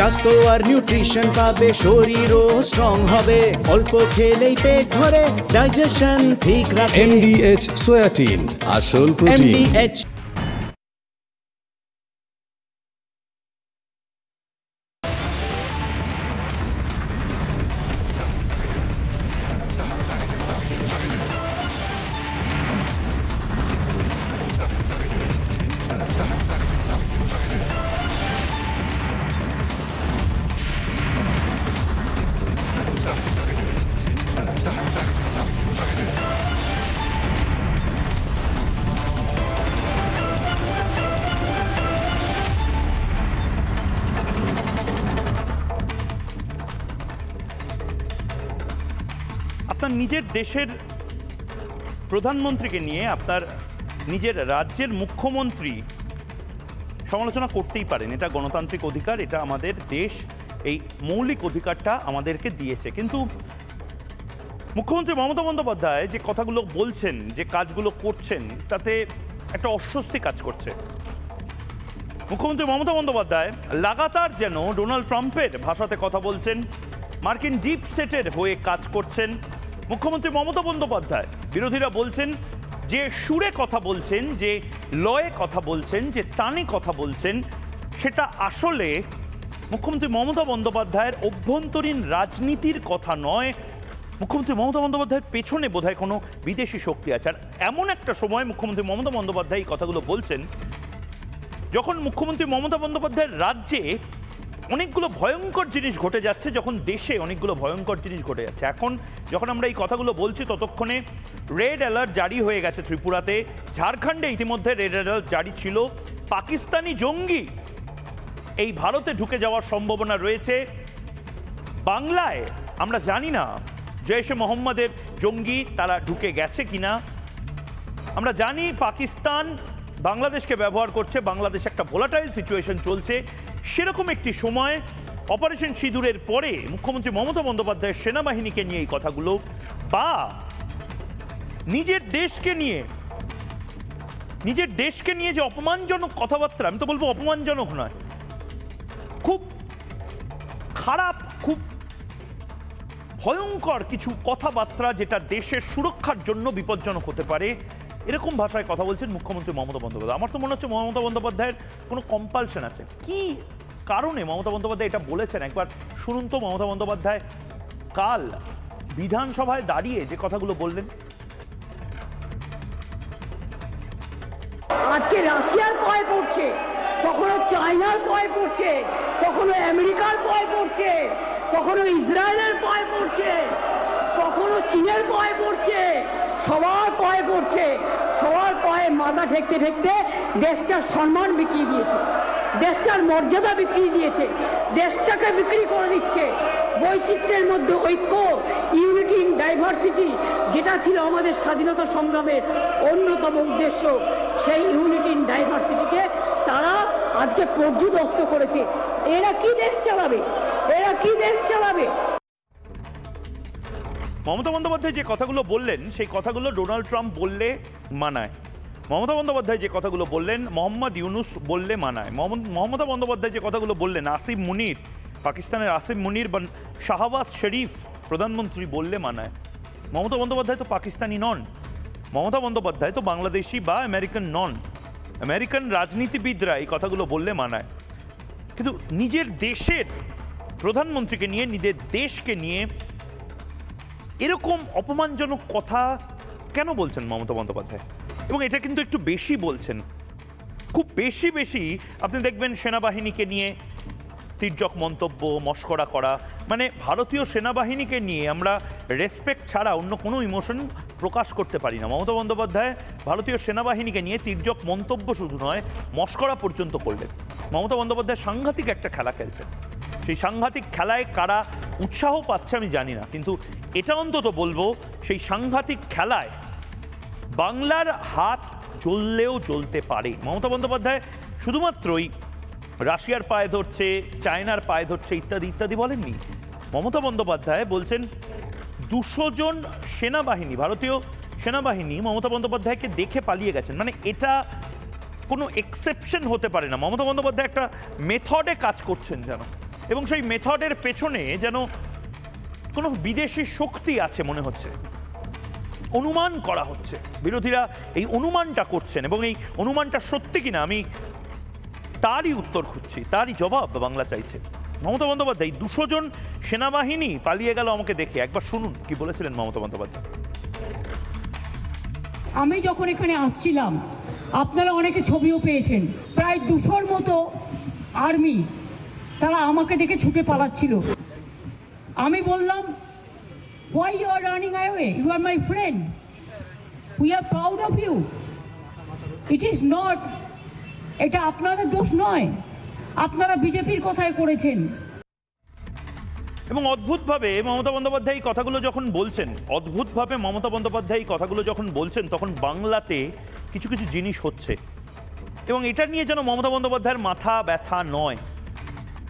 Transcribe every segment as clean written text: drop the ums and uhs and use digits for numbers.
স্বাস্থ্য আর নিউট্রিশন পাবে, শরীরও স্ট্রং হবে, অল্প খেলেই পেট ভরে, ডাইজেশন ঠিক রাখে। MDH সোয়াটিন, আসল প্রোটিন। MDH আপনার নিজের দেশের প্রধানমন্ত্রীকে নিয়ে আপনার নিজের রাজ্যের মুখ্যমন্ত্রী সমালোচনা করতেই পারেন, এটা গণতান্ত্রিক অধিকার, এটা আমাদের দেশ এই মৌলিক অধিকারটা আমাদেরকে দিয়েছে। কিন্তু মুখ্যমন্ত্রী মমতা বন্দ্যোপাধ্যায় যে কথাগুলো বলছেন, যে কাজগুলো করছেন, তাতে একটা অস্বস্তি কাজ করছে। মুখ্যমন্ত্রী মমতা বন্দ্যোপাধ্যায় লাগাতার যেন ডোনাল্ড ট্রাম্পের ভাষাতে কথা বলছেন, মার্কিন ডিপ স্টেটের হয়ে কাজ করছেন। মুখ্যমন্ত্রী মমতা বন্দ্যোপাধ্যায়, বিরোধীরা বলছেন যে সুরে কথা বলছেন, যে লয়ে কথা বলছেন, যে টানে কথা বলছেন, সেটা আসলে মুখ্যমন্ত্রী মমতা বন্দ্যোপাধ্যায়ের অভ্যন্তরীণ রাজনীতির কথা নয়। মুখ্যমন্ত্রী মমতা বন্দ্যোপাধ্যায়ের পেছনে বোধহয় কোনো বিদেশি শক্তি আছে। আর এমন একটা সময় মুখ্যমন্ত্রী মমতা বন্দ্যোপাধ্যায় এই কথাগুলো বলছেন যখন মুখ্যমন্ত্রী মমতা বন্দ্যোপাধ্যায়ের রাজ্যে অনেকগুলো ভয়ঙ্কর জিনিস ঘটে যাচ্ছে, যখন দেশে অনেকগুলো ভয়ঙ্কর জিনিস ঘটে যাচ্ছে। এখন যখন আমরা এই কথাগুলো বলছি ততক্ষণে রেড অ্যালার্ট জারি হয়ে গেছে ত্রিপুরাতে, ঝাড়খণ্ডে ইতিমধ্যে রেড অ্যালার্ট জারি ছিল। পাকিস্তানি জঙ্গি এই ভারতে ঢুকে যাওয়ার সম্ভাবনা রয়েছে। বাংলায় আমরা জানি না জৈশ-এ মোহাম্মদের জঙ্গি তারা ঢুকে গেছে কিনা। আমরা জানি পাকিস্তান বাংলাদেশকে ব্যবহার করছে, বাংলাদেশে একটা ভোলাটাইল সিচুয়েশন চলছে। সেরকম একটি সময় অপারেশন সিঁদুরের পরে মুখ্যমন্ত্রী মমতা বন্দ্যোপাধ্যায়ের সেনাবাহিনীকে নিয়ে এই কথাগুলো, বা নিজের দেশকে নিয়ে যে অপমানজনক কথাবার্তা, আমি তো বলবো অপমানজনক নয়, খুব খারাপ, খুব ভয়ঙ্কর কিছু কথাবার্তা যেটা দেশের সুরক্ষার জন্য বিপজ্জনক হতে পারে, এরকম ভাষায় কথা বলছেন মুখ্যমন্ত্রী মমতা বন্দ্যোপাধ্যায়। আমার তো মনে হচ্ছে মমতা বন্দ্যোপাধ্যায়ের কোনো কম্পালশন আছে। কি কারণে মমতা বন্দ্যোপাধ্যায় এটা বলেছেন একবার শুনুন তো। মমতা বন্দ্যোপাধ্যায় কাল বিধানসভায় দাঁড়িয়ে যে কথাগুলো বললেন। আজকে রাশিয়ার পায়ে পড়ছে, কখনো চায়নার পায়ে পড়ছে, কখনো আমেরিকার পায়ে পড়ছে, কখনো ইসরায়েলের পায়ে পড়ছে, কখনো চীনের পায়ে পড়ছে, সবার পায়ে পড়ছে। সবার পায়ে মাথা ঠেকতে ঠেকতে দেশটার সম্মান বিক্রি দিয়েছে, দেশটার মর্যাদা বিক্রি দিয়েছে, দেশটাকে বিক্রি করে দিচ্ছে। বৈচিত্র্যের মধ্যে ঐক্য, ইউনিটি ইন ডাইভার্সিটি, যেটা ছিল আমাদের স্বাধীনতা সংগ্রামের অন্যতম উদ্দেশ্য, সেই ইউনিটি ইন ডাইভার্সিটিকে তারা আজকে পর্যুদস্ত করেছে। এরা কি দেশ চালাবে? এরা কি দেশ চালাবে? মমতা বন্দ্যোপাধ্যায় যে কথাগুলো বললেন সেই কথাগুলো ডোনাল্ড ট্রাম্প বললে মানায়। মমতা বন্দ্যোপাধ্যায় যে কথাগুলো বললেন মোহাম্মদ ইউনুস বললে মানায়। মমতা বন্দ্যোপাধ্যায় যে কথাগুলো বললেন আসিম মুনির, পাকিস্তানের আসিম মুনির বা শাহবাজ শরীফ প্রধানমন্ত্রী বললে মানায়। মমতা বন্দ্যোপাধ্যায় তো পাকিস্তানি নন, মমতা বন্দ্যোপাধ্যায় তো বাংলাদেশি বা আমেরিকান নন। আমেরিকান রাজনীতিবিদরা এই কথাগুলো বললে মানায়। কিন্তু নিজের দেশের প্রধানমন্ত্রীকে নিয়ে, নিজের দেশকে নিয়ে এরকম অপমানজনক কথা কেন বলছেন মমতা বন্দ্যোপাধ্যায়? এবং এটা কিন্তু একটু বেশি বলছেন, খুব বেশি। আপনি দেখবেন সেনাবাহিনীকে নিয়ে তির্যক মন্তব্য, মস্করা করা, মানে ভারতীয় সেনাবাহিনীকে নিয়ে আমরা রেসপেক্ট ছাড়া অন্য কোনো ইমোশন প্রকাশ করতে পারি না। মমতা বন্দ্যোপাধ্যায় ভারতীয় সেনাবাহিনীকে নিয়ে তির্যক মন্তব্য শুধু নয়, মস্করা পর্যন্ত করলেন। মমতা বন্দ্যোপাধ্যায় সাংঘাতিক একটা খেলা খেলছেন। সেই সাংঘাতিক খেলায় কারা উৎসাহ পাচ্ছে আমি জানি না, কিন্তু এটা অন্তত বলবো সেই সাংঘাতিক খেলায় বাংলার হাত জ্বললেও জ্বলতে পারে। মমতা বন্দ্যোপাধ্যায় শুধুমাত্রই রাশিয়ার পায়ে ধরছে, চায়নার পায়ে ধরছে ইত্যাদি ইত্যাদি বলেননি। মমতা বন্দ্যোপাধ্যায় বলছেন 200 জন সেনাবাহিনী, ভারতীয় সেনাবাহিনী মমতা বন্দ্যোপাধ্যায়কে দেখে পালিয়ে গেছেন। মানে এটা কোনো এক্সেপশন হতে পারে না। মমতা বন্দ্যোপাধ্যায় একটা মেথডে কাজ করছেন যেন। এবং সেই মেথডের পেছনে যেন কোনো বিদেশি শক্তি আছে মনে হচ্ছে, অনুমান করা হচ্ছে। বিরোধীরা এই অনুমানটা করছেন এবং এই অনুমানটা সত্যি কিনা আমি তারই উত্তর খুঁজছি, তারই জবাব বাংলা চাইছে। মমতা বন্দ্যোপাধ্যায় 200 জন সেনাবাহিনী পালিয়ে গেল আমাকে দেখে, একবার শুনুন কি বলেছিলেন মমতা বন্দ্যোপাধ্যায়। আমি যখন এখানে আসছিলাম আপনারা অনেকে ছবিও পেয়েছেন, প্রায় 200-র মতো আর্মি তারা আমাকে দেখে ছুটে পালাচ্ছিল। আমি বললাম, why you are running away? You are my friend. We are proud of you. It is not, এটা আপনাদের দোষ নয়, আপনারা বিজেপির কথায় করেছেন। এবং অদ্ভুতভাবে মমতা বন্দ্যোপাধ্যায় এই কথাগুলো যখন বলছেন, অদ্ভুতভাবে মমতা বন্দ্যোপাধ্যায় এই কথাগুলো যখন বলছেন, তখন বাংলাতে কিছু কিছু জিনিস হচ্ছে এবং এটা নিয়ে যেন মমতা বন্দ্যোপাধ্যায়ের মাথা ব্যথা নয়।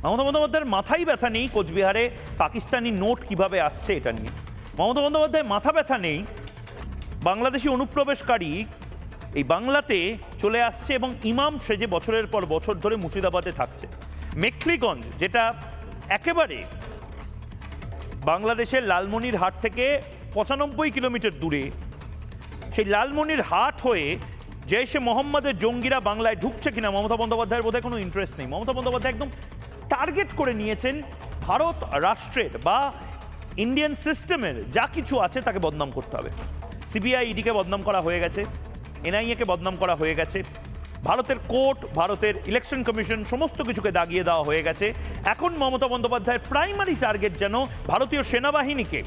মমতা বন্দ্যোপাধ্যায়ের মাথাই ব্যথা নেই কোচবিহারে পাকিস্তানি নোট কিভাবে আসছে এটা নিয়ে। মমতা বন্দ্যোপাধ্যায়ের মাথা ব্যথা নেই বাংলাদেশি অনুপ্রবেশকারী এই বাংলাতে চলে আসছে এবং ইমাম সেজে বছরের পর বছর ধরে মুর্শিদাবাদে থাকছে। মেখলিগঞ্জ, যেটা একেবারে বাংলাদেশের লালমনিরহাট থেকে 95 কিলোমিটার দূরে, সেই লালমনিরহাট হয়ে জৈশে মোহাম্মদের জঙ্গিরা বাংলায় ঢুকছে কিনা মমতা বন্দ্যোপাধ্যায়ের বোধহয় কোনো ইন্টারেস্ট নেই। মমতা বন্দ্যোপাধ্যায় একদম টার্গেট করে নিয়েছেন ভারত রাষ্ট্রের বা ইন্ডিয়ান সিস্টেমের যা কিছু আছে তাকে বদনাম করতে হবে। সিবিআই ইডিকে বদনাম করা হয়ে গেছে, এনআইএকে বদনাম করা হয়ে গেছে, ভারতের কোর্ট, ভারতের ইলেকশন কমিশন সমস্ত কিছুকে দাগিয়ে দেওয়া হয়ে গেছে। এখন মমতা বন্দ্যোপাধ্যায়ের প্রাইমারি টার্গেট যেন ভারতীয় সেনাবাহিনীকে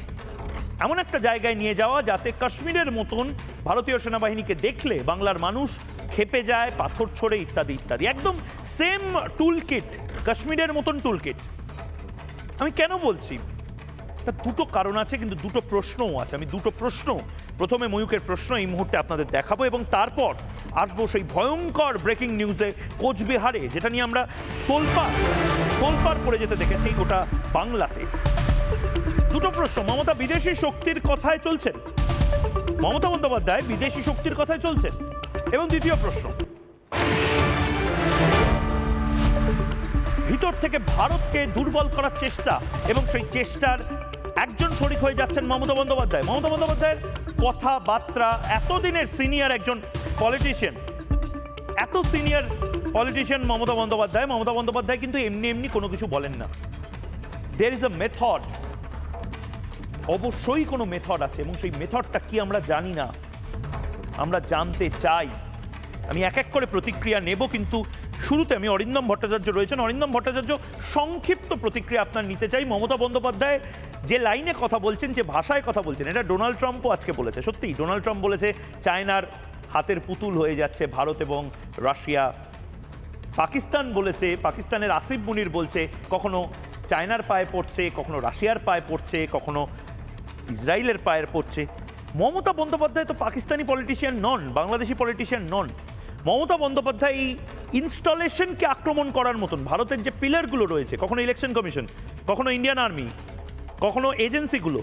এমন একটা জায়গায় নিয়ে যাওয়া যাতে কাশ্মীরের মতন ভারতীয় সেনাবাহিনীকে দেখলে বাংলার মানুষ খেপে যায়, পাথর ছোড়ে, ইত্যাদি ইত্যাদি। একদম সেম টুলকিট, কাশ্মীরের মতন টুলকিট। আমি কেন বলছি? তার দুটো কারণ আছে, কিন্তু দুটো প্রশ্নও আছে। আমি দুটো প্রশ্ন, প্রথমে ময়ূকের প্রশ্ন এই মুহূর্তে আপনাদের দেখাবো এবং তারপর আসবো সেই ভয়ঙ্কর ব্রেকিং নিউজে কোচবিহারে, যেটা নিয়ে আমরা তোলপাড় পড়ে যেতে দেখেছি গোটা বাংলাতে। দুটো প্রশ্ন, মমতা বিদেশি শক্তির কথায় চলছেন, মমতা বন্দ্যোপাধ্যায় বিদেশি শক্তির কথায় চলছেন। এবং দ্বিতীয় প্রশ্ন, ভিতর থেকে ভারতকে দুর্বল করার চেষ্টা এবং সেই চেষ্টার একজন শরিক হয়ে যাচ্ছেন মমতা বন্দ্যোপাধ্যায়। মমতা বন্দ্যোপাধ্যায়ের কথাবার্তা, এতদিনের সিনিয়র একজন পলিটিশিয়ান, এত সিনিয়র পলিটিশিয়ান মমতা বন্দ্যোপাধ্যায় কিন্তু এমনি এমনি কোনো কিছু বলেন না। দেয়ার ইজ আ মেথড, অবশ্যই কোনো মেথড আছে এবং সেই মেথডটা কি আমরা জানি না, আমরা জানতে চাই। আমি এক এক করে প্রতিক্রিয়া নেব, কিন্তু শুরুতে আমি অরিন্দম ভট্টাচার্য রয়েছেন, অরিন্দম ভট্টাচার্য সংক্ষিপ্ত প্রতিক্রিয়া আপনার নিতে চাই। মমতা বন্দ্যোপাধ্যায় যে লাইনে কথা বলছেন, যে ভাষায় কথা বলছেন, এটা ডোনাল্ড ট্রাম্পও আজকে বলেছে। সত্যি ডোনাল্ড ট্রাম্প বলেছে চায়নার হাতের পুতুল হয়ে যাচ্ছে ভারত এবং রাশিয়া। পাকিস্তান বলেছে, পাকিস্তানের আসিফ মুনির বলছে কখনো চায়নার পায়ে পড়ছে, কখনো রাশিয়ার পায়ে পড়ছে, কখনো ইসরায়েলের পায়ে পড়ছে। মমতা বন্দ্যোপাধ্যায় তো পাকিস্তানি পলিটিশিয়ান নন, বাংলাদেশি পলিটিশিয়ান নন। মমতা বন্দ্যোপাধ্যায় এই ইনস্টলেশনকে আক্রমণ করার মতন ভারতের যে পিলারগুলো রয়েছে, কখনো ইলেকশন কমিশন, কখনো ইন্ডিয়ান আর্মি, কখনো এজেন্সিগুলো,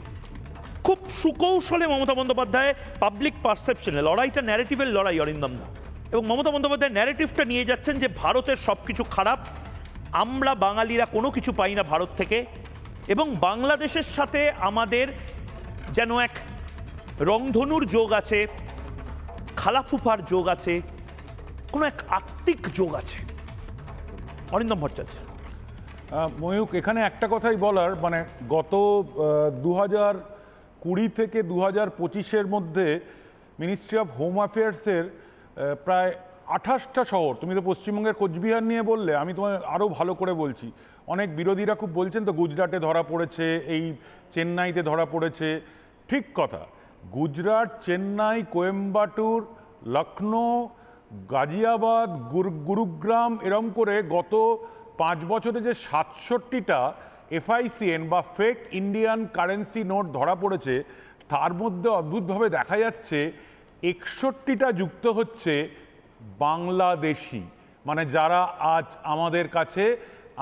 খুব সুকৌশলে মমতা বন্দ্যোপাধ্যায় পাবলিক পারসেপশনে লড়াইটা, ন্যারেটিভের লড়াই অরিন্দম না। এবং মমতা বন্দ্যোপাধ্যায় ন্যারেটিভটা নিয়ে যাচ্ছেন যে ভারতের সব কিছু খারাপ, আমরা বাঙালিরা কোনো কিছু পাই না ভারত থেকে, এবং বাংলাদেশের সাথে আমাদের যেন এক রংধনুর যোগ আছে, খালাফুফার যোগ আছে, কোনো এক আত্মিক যোগ আছে। অরিন্দম ভট্টাচার্য। ময়ূক, এখানে একটা কথাই বলার, মানে গত 2020 থেকে 2025-এর মধ্যে মিনিস্ট্রি অফ হোম অ্যাফেয়ার্সের প্রায় 28টা শহর, তুমি তো পশ্চিমবঙ্গের কোচবিহার নিয়ে বললে, আমি তোমায় আরও ভালো করে বলছি, অনেক বিরোধীরা খুব বলছেন তো গুজরাটে ধরা পড়েছে, এই চেন্নাইতে ধরা পড়েছে। ঠিক কথা, গুজরাট, চেন্নাই, কোয়েম্বাটুর, লখনৌ, গাজিয়াবাদ, গুরুগ্রাম, এরম করে গত 5 বছরে যে 67টা FICN বা ফেক ইন্ডিয়ান কারেন্সি নোট ধরা পড়েছে, তার মধ্যে অদ্ভুতভাবে দেখা যাচ্ছে 61টা যুক্ত হচ্ছে বাংলাদেশি, মানে যারা আজ আমাদের কাছে,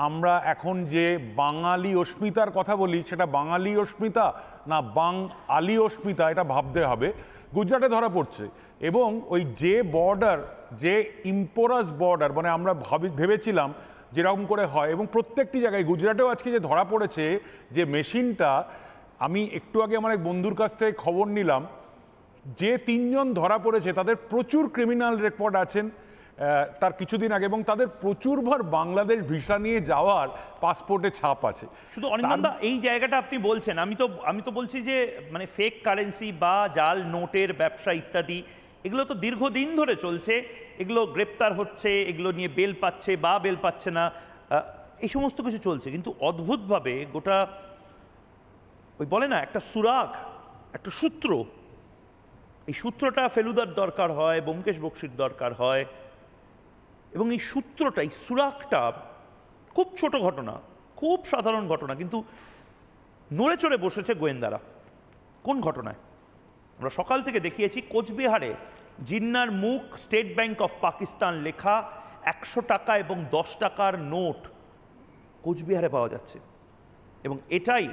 আমরা এখন যে বাঙালি অস্মিতার কথা বলি, সেটা বাঙালি অস্মিতা না বাঙালি অস্মিতা, এটা ভাবতে হবে। গুজরাটে ধরা পড়ছে এবং ওই যে বর্ডার, যে ইম্পোরাস বর্ডার, মানে আমরা ভেবেছিলাম যেরকম করে হয়, এবং প্রত্যেকটি জায়গায় গুজরাটেও আজকে যে ধরা পড়েছে যে মেশিনটা, আমি একটু আগে আমার এক বন্ধুর কাছ থেকে খবর নিলাম যে 3 জন ধরা পড়েছে তাদের প্রচুর ক্রিমিনাল রেকর্ড আছেন তার কিছুদিন আগে, এবং তাদের প্রচুরবার বাংলাদেশ ভিসা নিয়ে যাওয়ার পাসপোর্টে ছাপ আছে। শুধু অনিন্দা এই জায়গাটা আপনি বলছেন, আমি তো বলছি যে মানে ফেক কারেন্সি বা জাল নোটের ব্যবসা ইত্যাদি এগুলো তো দীর্ঘদিন ধরে চলছে, এগুলো গ্রেপ্তার হচ্ছে, এগুলো নিয়ে বেল পাচ্ছে বা বেল পাচ্ছে না, এই সমস্ত কিছু চলছে। কিন্তু অদ্ভুতভাবে গোটা ওই বলে না একটা সুরাগ, একটা সূত্র, এই সূত্রটা ফেলুদার দরকার হয়, ব্যোমকেশ বক্সির দরকার হয়, এবং এই সূত্রটা, এই সুরাগটা খুব ছোট ঘটনা, খুব সাধারণ ঘটনা, কিন্তু নড়ে চড়ে বসেছে গোয়েন্দারা। কোন ঘটনায়? আমরা সকাল থেকে দেখিয়েছি কোচবিহারে জিন্নার মুখ, স্টেট ব্যাংক অফ পাকিস্তান লেখা 100 টাকা এবং 10 টাকার নোট কোচবিহারে পাওয়া যাচ্ছে, এবং এটাই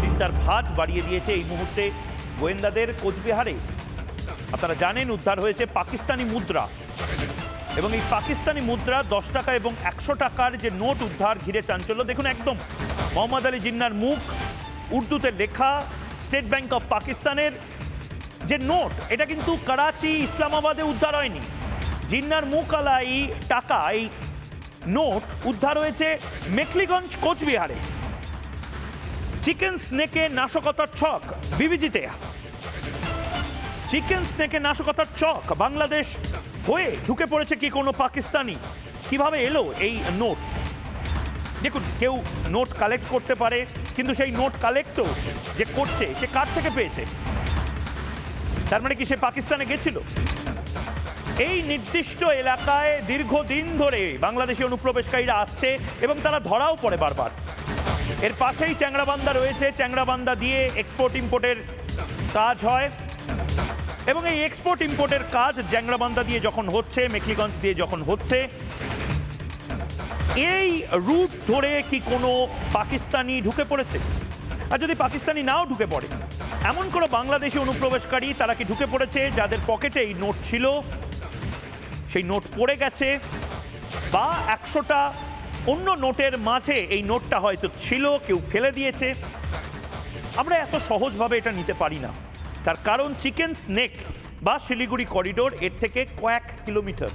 চিন্তার ভাঁজ বাড়িয়ে দিয়েছে এই মুহূর্তে গোয়েন্দাদের। কোচবিহারে আপনারা জানেন উদ্ধার হয়েছে পাকিস্তানি মুদ্রা, এবং এই পাকিস্তানি মুদ্রা 10 টাকা এবং 100 টাকার যে নোট উদ্ধার ঘিরে চাঞ্চল্য। দেখুন একদম মোহাম্মদ আলী জিন্নার মুখ, উর্দুতে লেখা, স্টেট ব্যাংক অফ পাকিস্তানের যে নোট, এটা কিন্তু করাচি ইসলামাবাদে উদ্ধার হয়নি। জিন্নার মুখ আলা এই টাকা, এই নোট উদ্ধার হয়েছে মেখলিগঞ্জ কোচবিহারে। চিকেন স্নেকে নাশকতার ছক বিবিজিতে, চিকেন স্নেকে নাশকতার ছক, বাংলাদেশ হয়ে ঢুকে পড়েছে কি কোনো পাকিস্তানি? কিভাবে এলো এই নোট? দেখুন, কেউ নোট কালেক্ট করতে পারে, কিন্তু সেই নোট কালেক্টও যে করছে সে কার থেকে পেয়েছে? তার মানে কি সে পাকিস্তানে গেছিল? এই নির্দিষ্ট এলাকায় দীর্ঘদিন ধরে বাংলাদেশি অনুপ্রবেশকারীরা আসছে এবং তারা ধরাও পড়ে বারবার। এর পাশেই চ্যাংড়াবান্ধা রয়েছে, চ্যাংড়াবান্ধা দিয়ে এক্সপোর্ট ইম্পোর্টের কাজ হয়, এবং এই এক্সপোর্ট ইম্পোর্টের কাজ চ্যাংড়াবান্ধা দিয়ে যখন হচ্ছে, মেখলিগঞ্জ দিয়ে যখন হচ্ছে, এই রুট ধরে কি কোনো পাকিস্তানি ঢুকে পড়েছে? আর যদি পাকিস্তানি নাও ঢুকে পড়ে, এমন কোনো বাংলাদেশি অনুপ্রবেশকারী তারা কি ঢুকে পড়েছে যাদের পকেটে এই নোট ছিল, সেই নোট পড়ে গেছে, বা 100টা অন্য নোটের মাঝে এই নোটটা হয়তো ছিল, কেউ ফেলে দিয়েছে? আমরা এত সহজভাবে এটা নিতে পারি না। তার কারণ চিকেন স্নেক বা শিলিগুড়ি করিডোর এর থেকে কয়েক কিলোমিটার।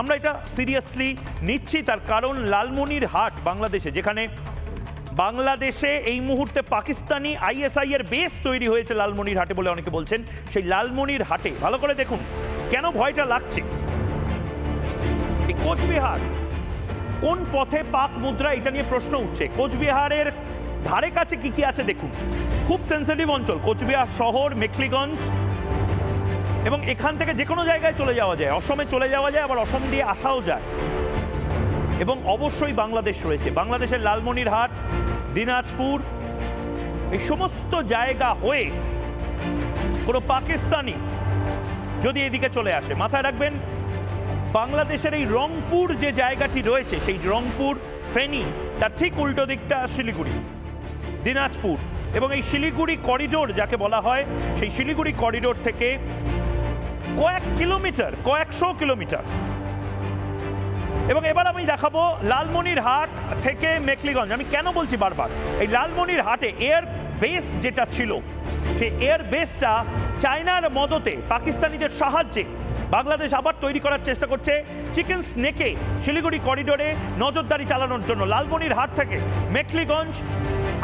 আমরা এটা সিরিয়াসলি নিচ্ছি, তার কারণ লালমনির হাট বাংলাদেশে, যেখানে বাংলাদেশে এই মুহূর্তে পাকিস্তানি আইএসআই এর বেস তৈরি হয়েছে লালমনির হাটে বলে অনেকে বলছেন, সেই লালমনির হাটে ভালো করে দেখুন কেন ভয়টা লাগছে। এই কোচবিহার কোন পথে পাক মুদ্রা, এটা নিয়ে প্রশ্ন উঠছে। কোচবিহারের ধারে কাছে কি কি আছে দেখুন, খুব সেন্সিটিভ অঞ্চল কোচবিহার শহর, মেখলিগঞ্জ, এবং এখান থেকে যে কোনো জায়গায় চলে যাওয়া যায়, অসমে চলে যাওয়া যায়, আবার অসম দিয়ে আসাও যায়, এবং অবশ্যই বাংলাদেশ রয়েছে। বাংলাদেশের লালমনিরহাট, দিনাজপুর, এই সমস্ত জায়গা হয়ে কোনো পাকিস্তানি যদি এদিকে চলে আসে, মাথায় রাখবেন বাংলাদেশের এই রংপুর যে জায়গাটি রয়েছে, সেই রংপুর ফেনী, তার ঠিক উল্টো দিকটা শিলিগুড়ি, দিনাজপুর, এবং এই শিলিগুড়ি করিডোর যাকে বলা হয়, সেই শিলিগুড়ি করিডোর থেকে কয়েক কিলোমিটার, কয়েকশো কিলোমিটার। এবং এবার আমি দেখাবো লালমনিরহাট থেকে মেখলিগঞ্জ। আমি কেন বলছি বারবার, এই লালমনিরহাটে এয়ার বেস যেটা ছিল, সেই এয়ার বেসটা চায়নার মদতে, পাকিস্তানিদের সাহায্যে বাংলাদেশ আবার তৈরি করার চেষ্টা করছে চিকেন স্নেকে শিলিগুড়ি করিডোরে নজরদারি চালানোর জন্য। লালমনিরহাট থেকে মেখলিগঞ্জ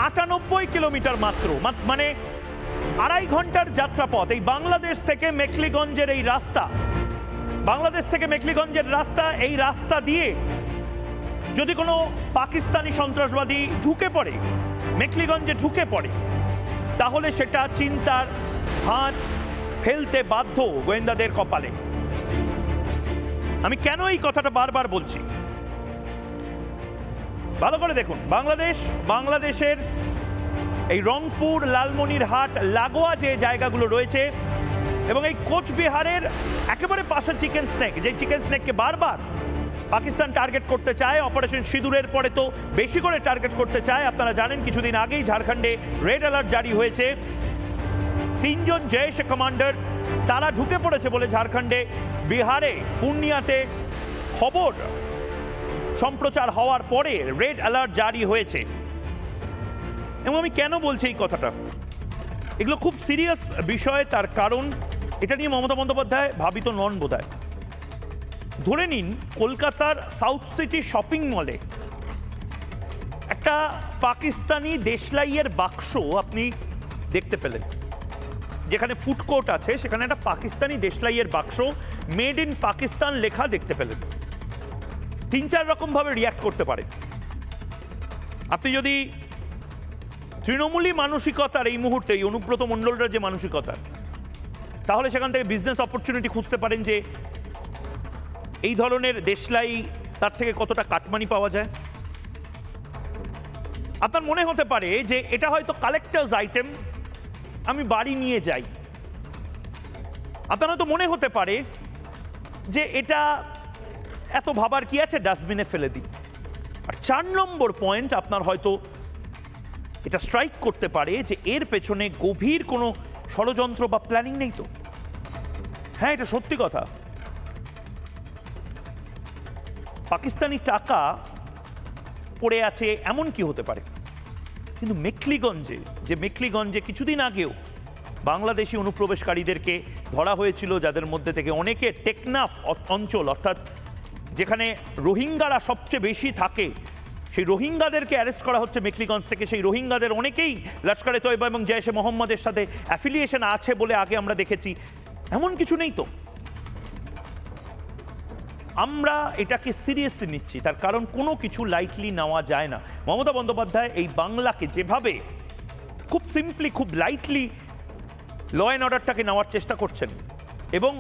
98 কিলোমিটার মাত্র, মানে 2.5 ঘন্টার যাত্রাপথ। এই বাংলাদেশ থেকে মেখলিগঞ্জের এই রাস্তা, বাংলাদেশ থেকে মেখলিগঞ্জের রাস্তা, এই রাস্তা দিয়ে যদি কোনো পাকিস্তানি সন্ত্রাসবাদী ঢুকে পড়ে, মেখলিগঞ্জে ঢুকে পড়ে, তাহলে সেটা চিন্তার ভাঁজ ফেলতে বাধ্য গোয়েন্দাদের কপালে। আমি কেন এই কথাটা বারবার বলছি, ভালো করে দেখুন। বাংলাদেশের এই রংপুর, লালমনিরহাট লাগোয়া যে জায়গাগুলো রয়েছে, এবং এই কোচবিহারের একেবারে পাশে চিকেন স্নেক, যে চিকেন স্নেককে বারবার পাকিস্তান টার্গেট করতে চায়, অপারেশন সিঁদুরের পরে তো বেশি করে টার্গেট করতে চায়। আপনারা জানেন কিছুদিন আগেই ঝাড়খণ্ডে রেড অ্যালার্ট জারি হয়েছে, 3 জন জৈশ কমান্ডার তারা ঢুকে পড়েছে বলে ঝাড়খণ্ডে, বিহারে, পূর্ণিয়াতে খবর সম্প্রচার হওয়ার পরে রেড অ্যালার্ট জারি হয়েছে। এবং আমি কেন বলছি এই কথাটা, এগুলো খুব সিরিয়াস বিষয়। তার কারণ এটা নিয়ে মমতা বন্দ্যোপাধ্যায় ভাবিত নন বোধহয়। ধরে নিন কলকাতার সাউথ সিটি শপিং মলে একটা পাকিস্তানি দেশলাইয়ের বাক্স আপনি দেখতে পেলেন, যেখানে ফুড কোর্ট আছে সেখানে একটা পাকিস্তানি দেশলাইয়ের বাক্স মেড ইন পাকিস্তান লেখা দেখতে পেলেন। 3-4 রকমভাবে রিয়াক্ট করতে পারে। আপনি যদি তৃণমূলী মানসিকতার এই মুহূর্তে এই অনুব্রত মণ্ডলরা যে মানসিকতা, তাহলে সেখান থেকে বিজনেস অপরচুনিটি খুঁজতে পারেন যে এই ধরনের দেশলাই তার থেকে কতটা কাটমানি পাওয়া যায়। আপনার মনে হতে পারে যে এটা হয়তো কালেক্টার্স আইটেম, আমি বাড়ি নিয়ে যাই। আপনার হয়তো মনে হতে পারে যে এটা এত ভাবার কি আছে, ডাস্টবিনে ফেলে দিই। আর 4 নম্বর পয়েন্ট, আপনার হয়তো এটা স্ট্রাইক করতে পারে যে এর পেছনে গভীর কোনো ষড়যন্ত্র বা প্ল্যানিং নেই তো। হ্যাঁ, এটা সত্যি কথা। পাকিস্তানি টাকা পড়ে আছে এমন কি হতে পারে, কিন্তু মেখলিগঞ্জে কিছুদিন আগেও বাংলাদেশি অনুপ্রবেশকারীদেরকে ধরা হয়েছিল, যাদের মধ্যে থেকে অনেকে টেকনাফ অঞ্চল, অর্থাৎ যেখানে রোহিঙ্গারা সবচেয়ে বেশি থাকে, সেই রোহিঙ্গাদেরকে অ্যারেস্ট করা হচ্ছে মেখলিগঞ্জ থেকে। সেই রোহিঙ্গাদের অনেকেই লস্করে তৈবা এবং জৈশে মোহাম্মদের সাথে অ্যাফিলিয়েশন আছে বলে আগে আমরা দেখেছি। এমন কিছু নেই তো। আমরা এটাকে সিরিয়াসলি নিচ্ছি, তার কারণ কোনো কিছু লাইটলি নেওয়া যায় না। মমতা বন্দ্যোপাধ্যায় এই বাংলাকে যেভাবে খুব সিম্পলি, খুব লাইটলি ল অ্যান্ড অর্ডারটাকে নেওয়ার চেষ্টা করছেন এবং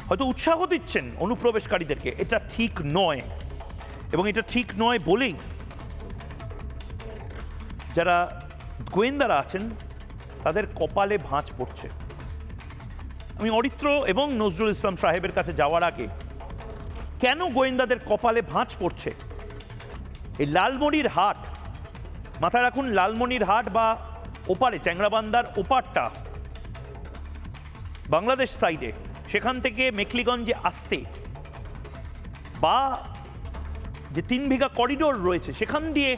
হয়তো উৎসাহ দিচ্ছেন অনুপ্রবেশকারীদেরকে, এটা ঠিক নয়। এবং এটা ঠিক নয় বলেই যারা গোয়েন্দারা আছেন তাদের কপালে ভাঁজ পড়ছে। আমি অরিত্র এবং নজরুল ইসলাম সাহেবের কাছে যাওয়ার আগে কেন গোয়েন্দাদের কপালে ভাঁজ পড়ছে, এই লালমনির হাট মাথায় রাখুন, লালমনির হাট বা ওপারে চ্যাংড়াবান্ধার ওপারটা বাংলাদেশ সাইডে, সেখান থেকে মেখলিগঞ্জে আসতে বা যে 3 বিঘা করিডোর রয়েছে সেখান দিয়ে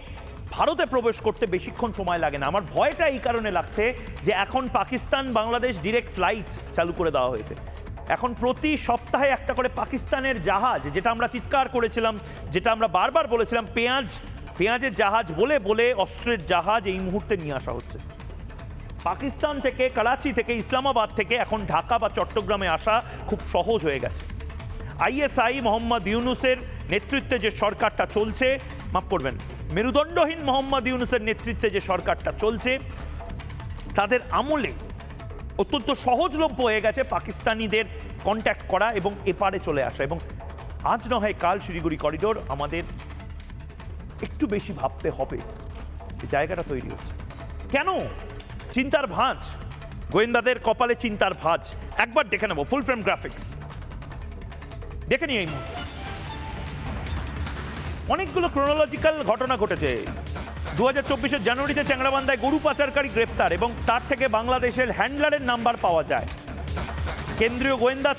ভারতে প্রবেশ করতে বেশিক্ষণ সময় লাগে না। আমার ভয়টা এই কারণে লাগছে যে এখন পাকিস্তান বাংলাদেশ ডিরেক্ট ফ্লাইট চালু করে দেওয়া হয়েছে। এখন প্রতি সপ্তাহে একটা করে পাকিস্তানের জাহাজ, যেটা আমরা চিৎকার করেছিলাম, যেটা আমরা বারবার বলেছিলাম, পেঁয়াজের জাহাজ বলে বলে অস্ত্রের জাহাজ এই মুহূর্তে নিয়ে আসা হচ্ছে পাকিস্তান থেকে, করাচি থেকে, ইসলামাবাদ থেকে। এখন ঢাকা বা চট্টগ্রামে আসা খুব সহজ হয়ে গেছে। আইএসআই মোহাম্মদ ইউনুসের নেতৃত্বে যে সরকারটা চলছে, মাফ করবেন, মেরুদণ্ডহীন মোহাম্মদ ইউনুসের নেতৃত্বে যে সরকারটা চলছে, তাদের আমলে অত্যন্ত সহজলভ্য হয়ে গেছে পাকিস্তানিদের কন্ট্যাক্ট করা এবং এপারে চলে আসা। এবং আজ না হয় কাল শিলিগুড়ি করিডোর আমাদের একটু বেশি ভাবতে হবে। এই জায়গাটা তৈরি হচ্ছে কেন? চিন্তার ভাঁজ, গোয়েন্দাদের কপালে চিন্তার ভাঁজ। একবার দেখে নেব ফুল ফ্রেম গ্রাফিক্স, দেখে নিই। এই মুহূর্তে অনেকগুলো ক্রোনোলজিক্যাল ঘটনা ঘটেছে। 2024 জানুয়ারিতে চ্যাংড়াবান্ধায় গরু পাচারকারী গ্রেপ্তার এবং তার থেকে বাংলাদেশের হ্যান্ডলারের নাম্বার পাওয়া যায়। কেন্দ্রীয় গোয়েন্দা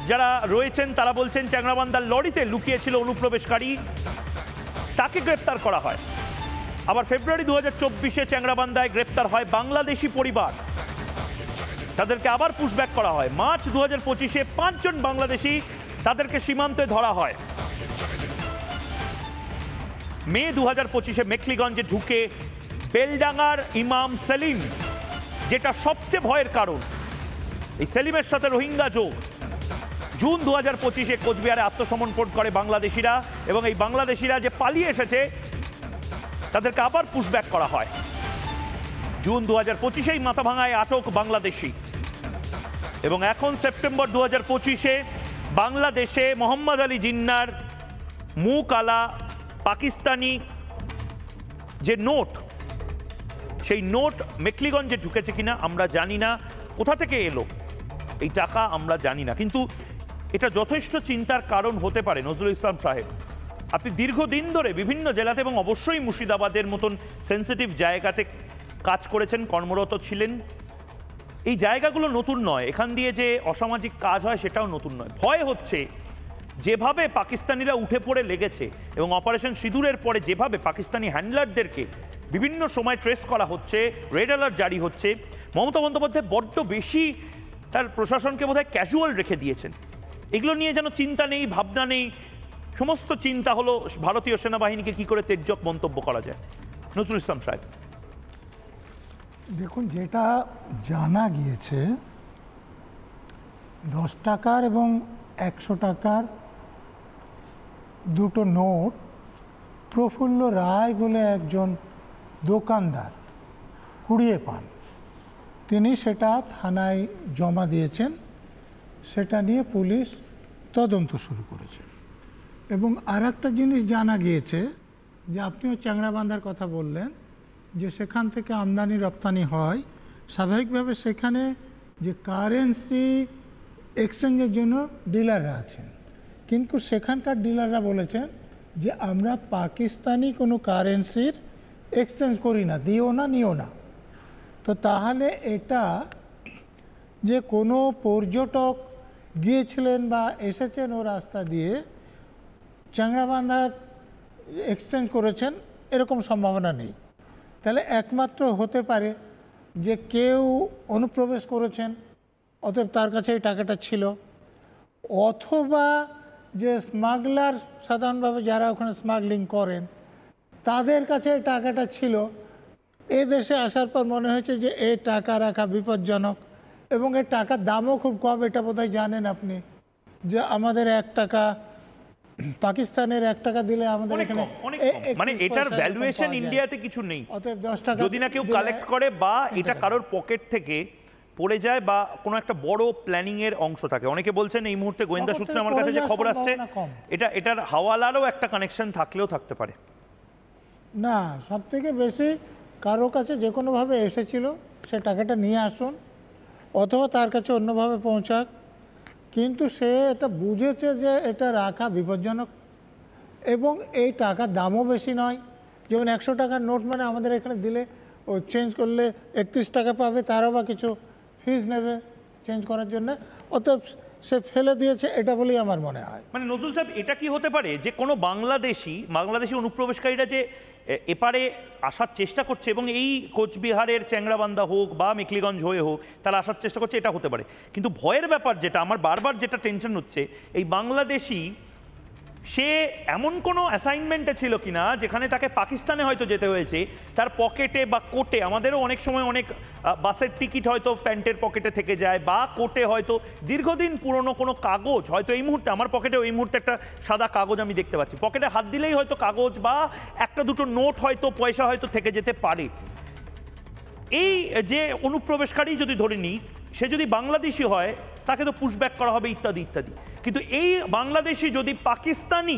যারা রয়েছেন তারা বলছেন চ্যাংড়াবান্ধার লরিতে লুকিয়েছিল অনুপ্রবেশকারী, তাকে গ্রেপ্তার করা হয়। আবার ফেব্রুয়ারি 2024 চ্যাংড়াবান্ধায় গ্রেপ্তার হয় বাংলাদেশি পরিবার, তাদেরকে আবার পুশব্যাক করা হয়। মার্চ 2025 5 জন বাংলাদেশি, তাদেরকে সীমান্তে ধরা হয়। মে 2025 মেখলিগঞ্জে ঢুকে বেলডাঙ্গার ইমাম সেলিম, যেটা সবচেয়ে ভয়ের কারণ, এই সেলিমের সাথে রোহিঙ্গা যোগ। জুন 2025 কোচবিহারে আত্মসমর্পণ করে বাংলাদেশিরা এবং এই বাংলাদেশিরা যে পালিয়ে এসেছে তাদেরকে আবার পুশব্যাক করা হয়। জুন 2025 মাথাভাঙায় আটক বাংলাদেশি এবং এখন সেপ্টেম্বর 2025 বাংলাদেশে মোহাম্মদ আলী জিন্নার মুখ আলা পাকিস্তানি যে নোট, সেই নোট মেখলিগঞ্জে ঢুকেছে কিনা আমরা জানি না, কোথা থেকে এলো এই টাকা আমরা জানি না, কিন্তু এটা যথেষ্ট চিন্তার কারণ হতে পারে। নজরুল ইসলাম সাহেব, আপনি দীর্ঘদিন ধরে বিভিন্ন জেলাতে এবং অবশ্যই মুর্শিদাবাদের মতন সেন্সিটিভ জায়গাতে কাজ করেছেন, কর্মরত ছিলেন। এই জায়গাগুলো নতুন নয়, এখান দিয়ে যে অসামাজিক কাজ হয় সেটাও নতুন নয়। ভয় হচ্ছে যেভাবে পাকিস্তানিরা উঠে পড়ে লেগেছে এবং অপারেশন সিঁদুরের পরে যেভাবে পাকিস্তানি হ্যান্ডলারদেরকে বিভিন্ন সময় ট্রেস করা হচ্ছে, রেড অ্যালার্ট জারি হচ্ছে, মমতা বন্দ্যোপাধ্যায় বড্ড বেশি তার প্রশাসনকে বোধহয় ক্যাজুয়াল রেখে দিয়েছেন। এগুলো নিয়ে যেন চিন্তা নেই, ভাবনা নেই, সমস্ত চিন্তা হলো ভারতীয় সেনাবাহিনীকে কি করে তের্যক মন্তব্য করা যায়। নজরুল ইসলাম সাহেব, দেখুন, যেটা জানা গিয়েছে 10 টাকার এবং 100 টাকার দুটো নোট প্রফুল্ল রায় বলে একজন দোকানদার কুড়িয়ে পান। তিনি সেটা থানায় জমা দিয়েছেন, সেটা নিয়ে পুলিশ তদন্ত শুরু করেছে। এবং আর একটা জিনিস জানা গিয়েছে যে আপনিও চ্যাংড়াবান্ধার কথা বললেন, যে সেখান থেকে আমদানি রপ্তানি হয়, স্বাভাবিকভাবে সেখানে যে কারেন্সি এক্সচেঞ্জের জন্য ডিলাররা আছেন, কিন্তু সেখানকার ডিলাররা বলেছেন যে আমরা পাকিস্তানি কোনো কারেন্সির এক্সচেঞ্জ করি না, দিও না, নিও না। তো তাহলে এটা যে কোনো পর্যটক গিয়েছিলেন বা এসেছেন ও রাস্তা দিয়ে চ্যাংড়াবান্ধার এক্সচেঞ্জ করেছেন, এরকম সম্ভাবনা নেই। তাহলে একমাত্র হতে পারে যে কেউ অনুপ্রবেশ করেছেন, অতএব তার কাছে এই টাকাটা ছিল, অথবা যে স্মাগলার, সাধারণভাবে যারা ওখানে স্মাগলিং করেন, তাদের কাছে এই টাকাটা ছিল। এ দেশে আসার পর মনে হয়েছে যে এই টাকা রাখা বিপজ্জনক, এবং এর টাকার দামও খুব কম। এটা বোধহয় জানেন আপনি, যে আমাদের 1 টাকা, পাকিস্তানের 1 টাকা দিলে আমাদের এখানে মানে এটার ভ্যালুয়েশন ইন্ডিয়াতে কিছু নেই। অতএব 10 টাকা যদি না কেউ কালেক্ট করে বা এটা কারোর পকেট থেকে পড়ে যায় বা কোনো একটা বড় প্ল্যানিং এর অংশ থাকে। অনেকে বলছেন এই মুহূর্তে গোয়েন্দা সূত্রে আমার কাছে যে খবর আসছে, এটার হাওয়ালারও একটা কানেকশন থাকলেও থাকতে পারে। না, সব থেকে বেশি কারো কাছে যে কোনোভাবে এসেছিল সে টাকাটা নিয়ে আসুন, অথবা তার কাছে অন্যভাবে পৌঁছাক, কিন্তু সে এটা বুঝেছে যে এটা রাখা বিপজ্জনক, এবং এই টাকার দামও বেশি নয়। যেমন 100 টাকার নোট মানে আমাদের এখানে দিলে ও চেঞ্জ করলে 31 টাকা পাবে, তারও বা কিছু ফিস নেবে চেঞ্জ করার জন্য, অতএব সে ফেলে দিয়েছে, এটা বলেই আমার মনে হয়। মানে নজরুল সাহেব, এটা কি হতে পারে যে কোনো বাংলাদেশি অনুপ্রবেশকারীরা যে এপারে আসার চেষ্টা করছে, এবং এই কোচবিহারের চ্যাংড়াবান্ধা হোক বা মেখলিগঞ্জ হয়ে হোক তারা আসার চেষ্টা করছে, এটা হতে পারে। কিন্তু ভয়ের ব্যাপার যেটা আমার বারবার যেটা টেনশন হচ্ছে, এই বাংলাদেশি সে এমন কোনো অ্যাসাইনমেন্টে ছিল কিনা যেখানে তাকে পাকিস্তানে হয়তো যেতে হয়েছে, তার পকেটে বা কোটে, আমাদেরও অনেক সময় অনেক বাসের টিকিট হয়তো প্যান্টের পকেটে থেকে যায়, বা কোটে হয়তো দীর্ঘদিন পুরনো কোনো কাগজ, হয়তো এই মুহূর্তে আমার পকেটেও এই মুহূর্তে একটা সাদা কাগজ আমি দেখতে পাচ্ছি, পকেটে হাত দিলেই হয়তো কাগজ বা একটা দুটো নোট হয়তো, পয়সা হয়তো থেকে যেতে পারে। এই যে অনুপ্রবেশকারী যদি ধরে নিই, সে যদি বাংলাদেশি হয় তাকে তো পুশব্যাক করা হবে ইত্যাদি ইত্যাদি, কিন্তু এই বাংলাদেশি যদি পাকিস্তানি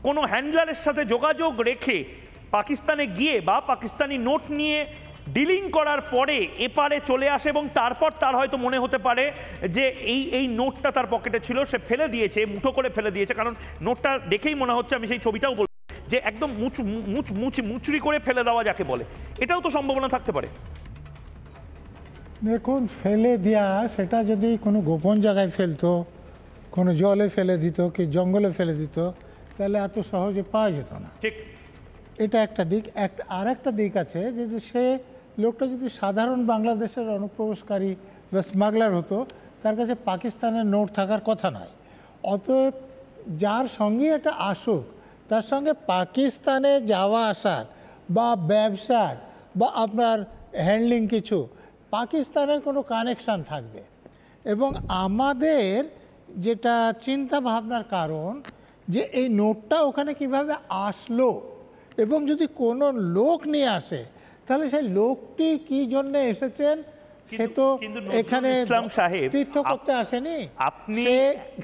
কোনো হ্যান্ডলারের সাথে যোগাযোগ রেখে পাকিস্তানে গিয়ে বা পাকিস্তানি নোট নিয়ে ডিলিং করার পরে এপারে চলে আসে, এবং তারপর তার হয়তো মনে হতে পারে যে এই নোটটা তার পকেটে ছিল, সে ফেলে দিয়েছে, মুঠো করে ফেলে দিয়েছে, কারণ নোটটা দেখেই মনে হচ্ছে, আমি সেই ছবিটাও বলবো যে একদম মুচড়ি করে ফেলে দেওয়া যাকে বলে, এটাও তো সম্ভাবনা থাকতে পারে। দেখুন, ফেলে দেওয়া সেটা যদি কোনো গোপন জায়গায় ফেলতো, কোনো জলে ফেলে দিত, কি জঙ্গলে ফেলে দিত, তাহলে এত সহজে পাওয়া যেত না। ঠিক, এটা একটা দিক। আর একটা দিক আছে যে সে লোকটা যদি সাধারণ বাংলাদেশের অনুপ্রবেশকারী বা স্মাগলার হতো, তার কাছে পাকিস্তানের নোট থাকার কথা নয়। অতএব যার সঙ্গে এটা আসুক, তার সঙ্গে পাকিস্তানে যাওয়া আসার বা ব্যবসার বা আপনার হ্যান্ডলিং কিছু পাকিস্তানের কোনো কানেকশান থাকবে। এবং আমাদের যেটা চিন্তা ভাবনার কারণ, যে এই নোটটা ওখানে কিভাবে আসলো, এবং যদি কোনো লোক নিয়ে আসে তাহলে সেই লোকটি কি জন্য এসেছেন, সে তো এখানে তীর্থ করতে আসেনি, আপনি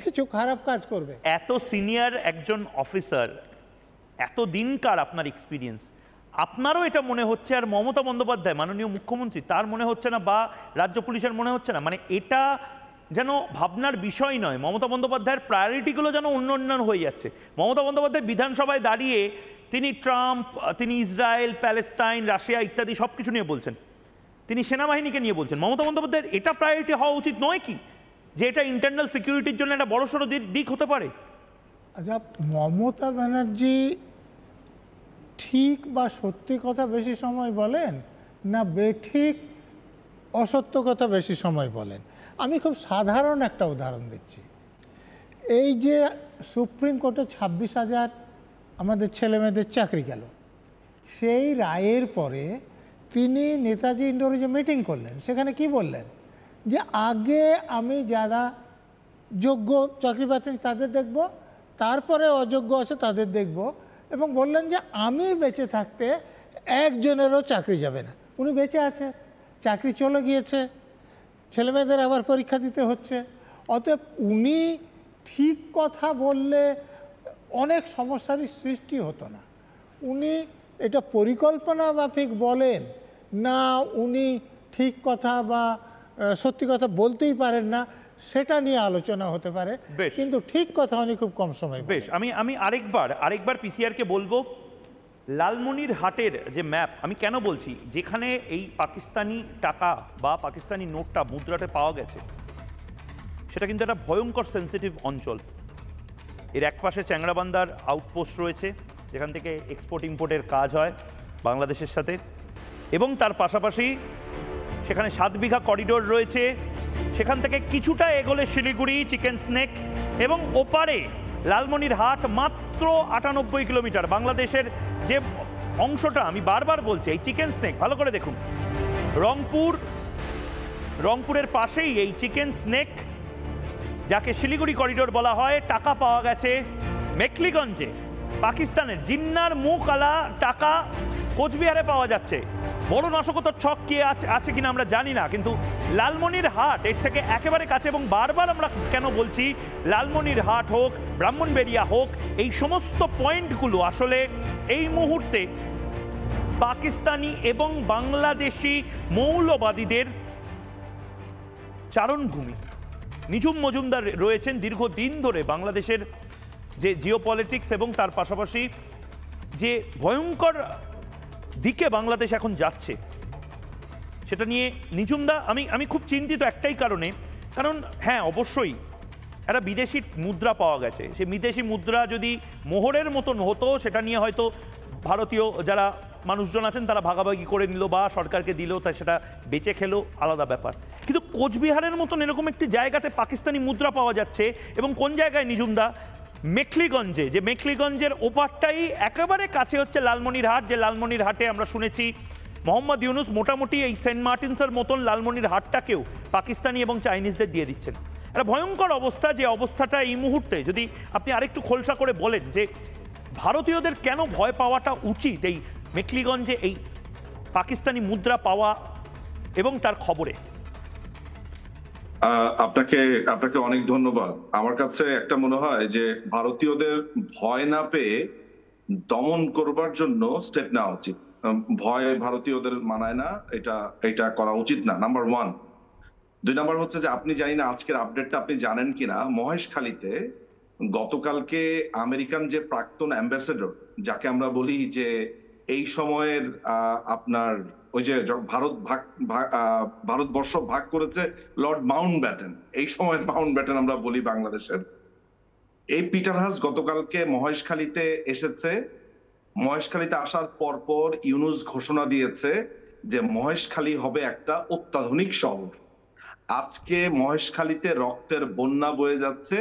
কিছু খারাপ কাজ করবে। এত সিনিয়র একজন অফিসার, এত দিনকার আপনার এক্সপিরিয়েন্স, আপনারও এটা মনে হচ্ছে, আর মমতা বন্দ্যোপাধ্যায় মাননীয় মুখ্যমন্ত্রী, তার মনে হচ্ছে না, বা রাজ্য পুলিশের মনে হচ্ছে না, মানে এটা যেন ভাবনার বিষয় নয়, মমতা বন্দ্যোপাধ্যায়ের প্রায়োরিটিগুলো যেন অন্য হয়ে যাচ্ছে। মমতা বন্দ্যোপাধ্যায় বিধানসভায় দাঁড়িয়ে তিনি ট্রাম্প, তিনি ইসরায়েল, প্যালেস্তাইন, রাশিয়া ইত্যাদি সব কিছু নিয়ে বলছেন, তিনি সেনাবাহিনীকে নিয়ে বলছেন। মমতা বন্দ্যোপাধ্যায়ের এটা প্রায়োরিটি হওয়া উচিত নয় কি, যে এটা ইন্টারনাল সিকিউরিটির জন্য একটা বড়সড় দিক হতে পারে? আচ্ছা, মমতা ব্যানার্জি ঠিক বা সত্যি কথা বেশি সময় বলেন না বেঠিক অসত্য কথা বেশি সময় বলেন? আমি খুব সাধারণ একটা উদাহরণ দিচ্ছি। এই যে সুপ্রিম কোর্টে 26,000 আমাদের ছেলেমেয়েদের চাকরি গেল, সেই রায়ের পরে তিনি নেতাজি ইন্ডোরে যে মিটিং করলেন সেখানে কি বললেন যে আগে আমি যারা যোগ্য চাকরি পাচ্ছেন তাদের দেখব, তারপরে অযোগ্য আছে তাদের দেখব, এবং বললেন যে আমি বেঁচে থাকতে একজনেরও চাকরি যাবে না। উনি বেঁচে আছে, চাকরি চলে গিয়েছে, ছেলেমেয়েদের আবার পরীক্ষা দিতে হচ্ছে। অতএব উনি ঠিক কথা বললে অনেক সমস্যারই সৃষ্টি হতো না। উনি এটা পরিকল্পনা মাফিক বলেন না উনি ঠিক কথা বা সত্যি কথা বলতেই পারেন না, সেটা নিয়ে আলোচনা হতে পারে, কিন্তু ঠিক কথা উনি খুব কম সময়। বেশ, আমি আরেকবার পিসিআরকে বলবো, লালমনিরহাটের যে ম্যাপ, আমি কেন বলছি, যেখানে এই পাকিস্তানি টাকা বা পাকিস্তানি নোটটা মুদ্রাতে পাওয়া গেছে, সেটা কিন্তু একটা ভয়ঙ্কর সেন্সিটিভ অঞ্চল। এর একপাশে চ্যাংড়াবান্ধার আউটপোস্ট রয়েছে, যেখান থেকে এক্সপোর্ট ইম্পোর্টের কাজ হয় বাংলাদেশের সাথে, এবং তার পাশাপাশি সেখানে 7 বিঘা করিডোর রয়েছে। সেখান থেকে কিছুটা এগোলে শিলিগুড়ি, চিকেন স্নেক, এবং ওপারে লালমনিরহাট মাত্র 98 কিলোমিটার। বাংলাদেশের যে অংশটা আমি বারবার বলছি, এই চিকেন স্নেক ভালো করে দেখুন, রংপুরের পাশেই এই চিকেন স্নেক, যাকে শিলিগুড়ি করিডোর বলা হয়, টাকা পাওয়া গেছে মেখলিগঞ্জে, পাকিস্তানের জিন্নার মুখ আলা টাকা কোচবিহারে পাওয়া যাচ্ছে। বড় নাশকতার ছক কে আছে কিনা আমরা জানি না, কিন্তু লালমনিরহাট এর থেকে একেবারে কাছে। এবং বারবার আমরা কেন বলছি, লালমনিরহাট হোক, ব্রাহ্মণবেড়িয়া হোক, এই সমস্ত পয়েন্টগুলো আসলে এই মুহূর্তে পাকিস্তানি এবং বাংলাদেশি মৌলবাদীদের চারণভূমি। নিঝুম মজুমদার রয়েছেন দীর্ঘদিন ধরে বাংলাদেশের যে জিওপলিটিক্স এবং তার পাশাপাশি যে ভয়ঙ্কর দিকে বাংলাদেশ এখন যাচ্ছে সেটা নিয়ে। নিঝুমদা, আমি খুব চিন্তিত একটাই কারণ হ্যাঁ, অবশ্যই একটা বিদেশি মুদ্রা পাওয়া গেছে। সেই বিদেশি মুদ্রা যদি মোহরের মতন হতো, সেটা নিয়ে হয়তো ভারতীয় যারা মানুষজন আছেন তারা ভাগাভাগি করে নিল বা সরকারকে দিল, তাই সেটা বেঁচে খেলো, আলাদা ব্যাপার। কিন্তু কোচবিহারের মতন এরকম একটি জায়গাতে পাকিস্তানি মুদ্রা পাওয়া যাচ্ছে, এবং কোন জায়গায় নিঝুমদা? মেখলিগঞ্জে, যে মেখলিগঞ্জের ওপারটাই একেবারে কাছে হচ্ছে লালমনিরহাট, যে লালমনিরহাটে আমরা শুনেছি মোহাম্মদ ইউনুস মোটামুটি এই সেন্ট মার্টিনসের মতন লালমনিরহাটটাকেও পাকিস্তানি এবং চাইনিজদের দিয়ে দিচ্ছেন। একটা ভয়ঙ্কর অবস্থা, যে অবস্থাটা এই মুহূর্তে যদি আপনি আরেকটু খোলসা করে বলেন যে ভারতীয়দের কেন ভয় পাওয়াটা উচিত এই মেখলিগঞ্জে এই পাকিস্তানি মুদ্রা পাওয়া এবং তার খবরে। আপনাকে অনেক ধন্যবাদ। আমার কাছে একটা মনে হয় যে ভারতীয়দের ভয় না পেয়ে দমন করবার জন্য স্টেপ নেওয়া উচিত। ভয় ভারতীয়দের মানায় না, এটা করা উচিত না, নাম্বার 1। 2 নাম্বার হচ্ছে যে আপনি জানি না আজকের আপডেটটা আপনি জানেন কিনা, মহেশখালীতে গতকালকে আমেরিকান যে প্রাক্তন অ্যাম্বাসেডর, যাকে আমরা বলি যে এই সময়ের আপনার ওই যে ভারতবর্ষ ভাগ করেছে লর্ড মাউন্টব্যাটেন, এই সময়ের মাউন্টব্যাটেন আমরা বলি বাংলাদেশের, এই পিটার হাস গতকালকে মহেশখালীতে এসেছে। মহেশখালীতে আসার পর ইউনুস ঘোষণা দিয়েছে যে মহেশখালী হবে একটা অত্যাধুনিক শহর। আজকে মহেশখালীতে রক্তের বন্যা বয়ে যাচ্ছে,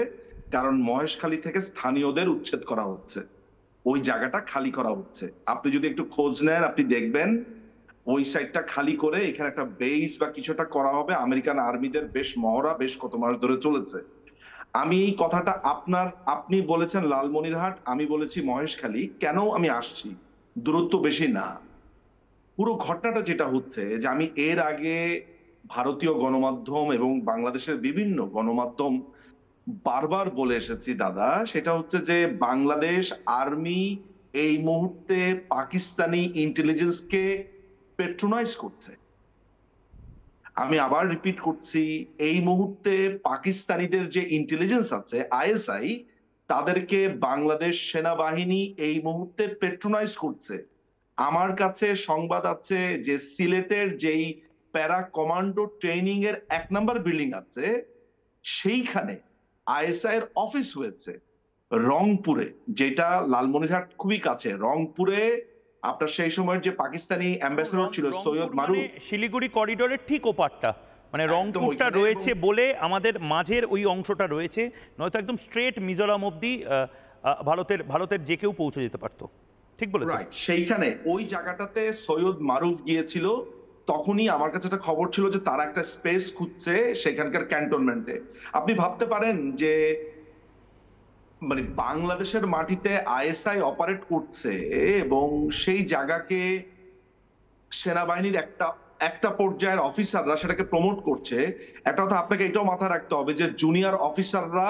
কারণ মহেশখালী থেকে স্থানীয়দের উচ্ছেদ করা হচ্ছে, ওই জায়গাটা খালি করা হচ্ছে। আপনি যদি একটু খোঁজ নেন আপনি দেখবেন ওই সাইডটা খালি করে এখানে একটা বেস বা কিছুটা করা হবে। আমেরিকান আর্মিদের বেশ মহড়া বেশ কত মাস ধরে চলেছে। আমি এই কথাটা আপনি বলেছেন লালমনিরহাট, আমি বলেছি মহেশখালী। কেন আমি আসছি, দূরত্ব বেশি না। পুরো ঘটনাটা যেটা হচ্ছে যে আমি এর আগে ভারতীয় গণমাধ্যম এবং বাংলাদেশের বিভিন্ন গণমাধ্যম বারবার বলে এসেছি দাদা, সেটা হচ্ছে যে বাংলাদেশ আর্মি এই মুহূর্তে পাকিস্তানি ইন্টেলিজেন্সকে পেট্রোনাইজ করছে। আমি আবার রিপিট করছি, এই মুহূর্তে পাকিস্তানিদের যে ইন্টেলিজেন্স আছে আইএসআই, তাদেরকে বাংলাদেশ সেনাবাহিনী এই মুহূর্তে পেট্রোনাইজ করছে। আমার কাছে সংবাদ আছে যে সিলেটের যেই প্যারা কমান্ডো ট্রেনিং এর 1 নম্বর বিল্ডিং আছে, সেইখানে আইএসআই এর অফিস হয়েছে। রংপুরে, যেটা লালমনিরহাট খুবই কাছে, রংপুরে আপনার সেই সময়ের যে পাকিস্তানি অ্যাম্বাসেডর ছিল সৈয়দ মারুফ, শিলিগুড়ি করিডোরের ঠিক ওপারটা, মানে রংপুরটা রয়েছে বলে আমাদের মাঝের ওই অংশটা রয়েছে, নয়তো একদম স্ট্রেট মিজোরাম অব্দি ভারতের যে কেউ পৌঁছে যেতে পারতো। ঠিক বলেছেন। রাইট, সেইখানে ওই জায়গাটাতে সৈয়দ মারুফ গিয়েছিল। তখনই আমার কাছে একটা খবর ছিল যে তারা একটা স্পেস খুঁজছে সেখানকার ক্যান্টনমেন্টে। আপনি ভাবতে পারেন যে মানে বাংলাদেশের মাটিতে আইএসআই অপারেট করছে এবং সেই জায়গাকে সেনাবাহিনীর একটা পর্যায়ের অফিসাররা সেটাকে প্রমোট করছে। একটা কথা আপনাকে এটাও মাথায় রাখতে হবে যে জুনিয়র অফিসাররা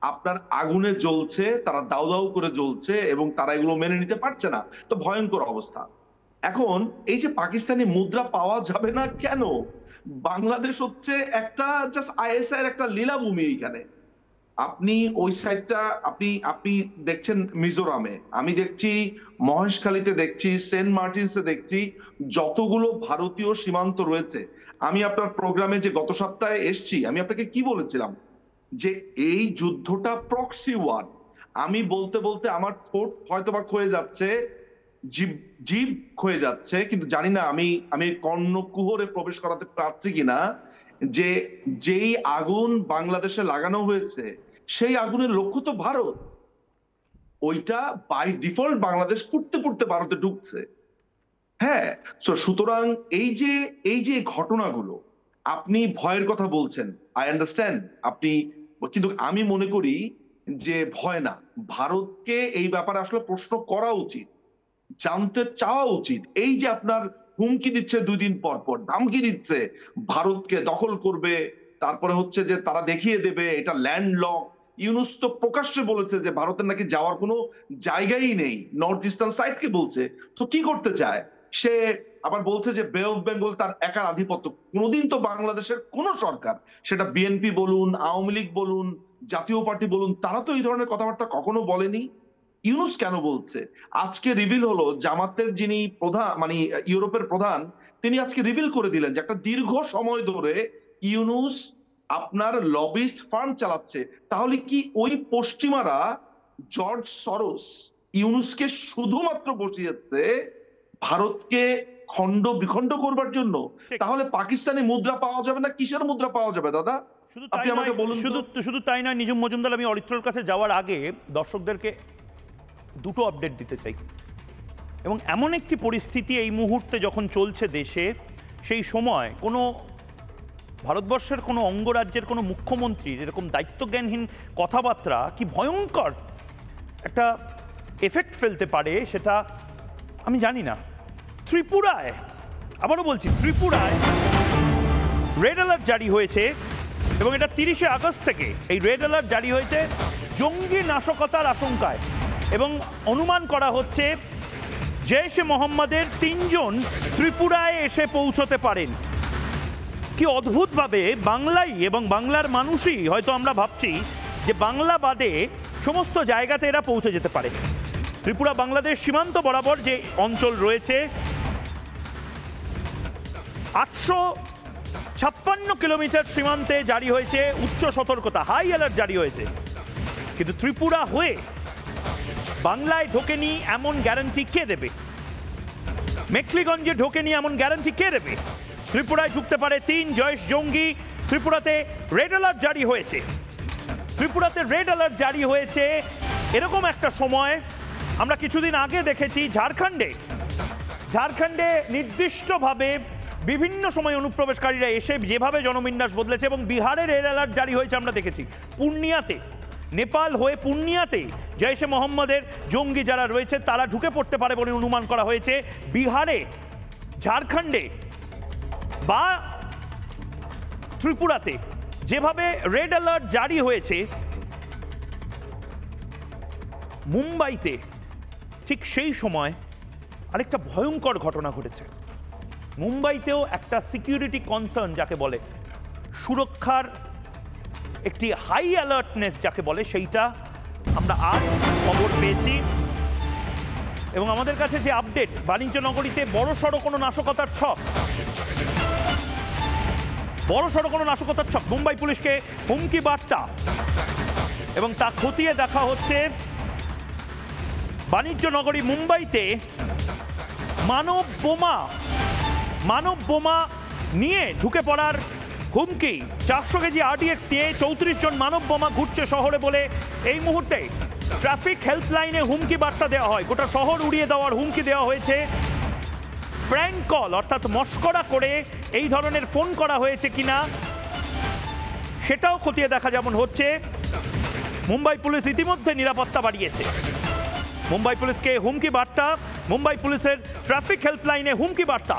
আপনার আগুনে জ্বলছে, তারা দাউ দাউ করে জ্বলছে এবং তারা এগুলো মেনে নিতে পারছে না। তো ভয়ঙ্কর অবস্থা। এখন এই যে পাকিস্তানি মুদ্রা পাওয়া যাবে না কেন? বাংলাদেশ হচ্ছে একটা জাস্ট আইএসআই এর একটা লীলাভূমি। এইখানে আপনি ওই সাইডটা আপনি দেখছেন মিজোরামে, আমি দেখছি মহেশখালীতে, দেখছি সেন্ট মার্টিনসে, দেখছি যতগুলো ভারতীয় সীমান্ত রয়েছে। আমি আপনার প্রোগ্রামে যে গত সপ্তাহে এসছি, আমি আপনাকে কি বলেছিলাম যে এই যুদ্ধটা প্রক্সি ওয়ার। আমি বলতে বলতে আমার ঠোঁট হয়তোবা ক্ষয়ে যাচ্ছে, জীব ক্ষয়ে যাচ্ছে, কিন্তু জানি না আমি কর্ণকুহরে প্রবেশ করাতে পারছি কিনা যে যেই আগুন বাংলাদেশে লাগানো হয়েছে সেই আগুনের লক্ষ্য তো ভারত। ওইটা বাই ডিফল্ট বাংলাদেশ পুড়তে পুড়তে ভারতে ঢুকছে। হ্যাঁ, সুতরাং এই যে ঘটনাগুলো, আপনি ভয়ের কথা বলছেন, আই আন্ডারস্ট্যান্ড আপনি, কিন্তু আমি মনে করি যে ভয় না, ভারতকে এই ব্যাপারে আসলে প্রশ্ন করা উচিত, জানতে চাওয়া উচিত। এই যে আপনার হুমকি দিচ্ছে 2 দিন পর পর, ধমকি দিচ্ছে ভারতকে দখল করবে, তারপরে হচ্ছে যে তারা দেখিয়ে দেবে এটা ল্যান্ডলক। ইউনুস তো প্রকাশ্যে বলেছে যে ভারতের নাকি যাওয়ার কোনো জায়গাই নেই, নর্থ ইস্টার্ন সাইডকে বলছে। তো কি করতে চায় সে? আবার বলছে যে বে অফ বেঙ্গল তার একার আধিপত্য। কোনোদিন তো বাংলাদেশের কোন সরকার, সেটা বিএনপি বলুন, আওয়ামী লীগ বলুন, জাতীয় পার্টি বলুন, তারা তো এই ধরনের কথাবার্তা কখনো বলেনি। ইউনুস কেন বলছে? আজকে রিভিল হলো জামাতের যিনি প্রধান, মানে ইউরোপের প্রধান, তিনি আজকে রিভিল করে দিলেন যে একটা দীর্ঘ সময় ধরে ইউনুস আপনার লবিস্ট ফার্ম চালাচ্ছে। তাহলে কি ওই পশ্চিমারা, জর্জ সরোস ইউনুসকে শুধুমাত্র বসিয়েছে ভারতকে খণ্ড বিখণ্ড করবার জন্য? তাহলে পাকিস্তানি মুদ্রা পাওয়া যাবে না, কিসের মুদ্রা পাওয়া যাবে দাদা? শুধু তাই নয় নিজুম মজুমদার, আমি অরিত্রর কাছে যাওয়ার আগে দর্শকদেরকে দুটো আপডেট দিতে চাই। এবং এমন একটি পরিস্থিতি এই মুহূর্তে যখন চলছে দেশে, সেই সময় কোনো ভারতবর্ষের কোনো অঙ্গরাজ্যের কোনো মুখ্যমন্ত্রীর এরকম দায়িত্বজ্ঞানহীন কথাবার্তা কি ভয়ঙ্কর একটা এফেক্ট ফেলতে পারে সেটা আমি জানি না। ত্রিপুরায়, আবারও বলছি, ত্রিপুরায় রেড অ্যালার্ট জারি হয়েছে এবং এটা 30শে আগস্ট থেকে এই রেড অ্যালার্ট জারি হয়েছে জঙ্গি নাশকতার আশঙ্কায়, এবং অনুমান করা হচ্ছে জৈশ-এ মোহাম্মদের 3 জন ত্রিপুরায় এসে পৌঁছতে পারেন। কি অদ্ভুতভাবে বাংলাই এবং বাংলার মানুষই হয়তো আমরা ভাবছি যে বাংলা বাদে সমস্ত জায়গাতে এরা পৌঁছে যেতে পারে। ত্রিপুরা বাংলাদেশ সীমান্ত বরাবর যে অঞ্চল রয়েছে 856 কিলোমিটার সীমান্তে জারি হয়েছে উচ্চ সতর্কতা, হাই অ্যালার্ট জারি হয়েছে। কিন্তু ত্রিপুরা হয়ে বাংলায় ঢোকেনি এমন গ্যারান্টি কে দেবে? মেখলিগঞ্জে ঢোকেনি এমন গ্যারান্টি কে দেবে? ত্রিপুরায় ঢুকতে পারে 3 জৈশ জঙ্গি। ত্রিপুরাতে রেড অ্যালার্ট জারি হয়েছে। ত্রিপুরাতে রেড অ্যালার্ট জারি হয়েছে এরকম একটা সময় আমরা কিছুদিন আগে দেখেছি ঝাড়খণ্ডে নির্দিষ্টভাবে বিভিন্ন সময় অনুপ্রবেশকারীরা এসে যেভাবে জনবিন্যাস বদলেছে, এবং বিহারে রেড অ্যালার্ট জারি হয়েছে আমরা দেখেছি। পূর্ণিয়াতে, নেপাল হয়ে পূর্ণিয়াতে জৈশ-এ মোহাম্মদের জঙ্গি যারা রয়েছে তারা ঢুকে পড়তে পারে বলে অনুমান করা হয়েছে। বিহারে, ঝাড়খণ্ডে বা ত্রিপুরাতে যেভাবে রেড অ্যালার্ট জারি হয়েছে, মুম্বাইতে ঠিক সেই সময় আরেকটা ভয়ঙ্কর ঘটনা ঘটেছে। মুম্বাইতেও একটা সিকিউরিটি কনসার্ন যাকে বলে, সুরক্ষার একটি হাই অ্যালার্টনেস যাকে বলে, সেইটা আমরা আজ খবর পেয়েছি। এবং আমাদের কাছে যে আপডেট, বাণিজ্য নগরীতে বড়সড় কোনো নাশকতার ছক, মুম্বাই পুলিশকে হুমকি বার্তা এবং তা খতিয়ে দেখা হচ্ছে বাণিজ্য নগরী মুম্বাইতে মানব বোমা নিয়ে ঢুকে পড়ার হুমকি। 400 কেজি RDX নিয়ে 34 জন মানব বোমা ঘুরছে শহরে বলে এই মুহূর্তে ট্রাফিক হেল্পলাইনে হুমকি বার্তা দেওয়া হয়। গোটা শহর উড়িয়ে দেওয়ার হুমকি দেওয়া হয়েছে। প্র্যাঙ্ক কল অর্থাৎ মস্করা করে এই ধরনের ফোন করা হয়েছে কিনা সেটাও খতিয়ে দেখা যেমন হচ্ছে। মুম্বাই পুলিশ ইতিমধ্যে নিরাপত্তা বাড়িয়েছে। মুম্বাই পুলিশকে হুমকি বার্তা, মুম্বাই পুলিশের ট্রাফিক হেল্পলাইনে হুমকি বার্তা।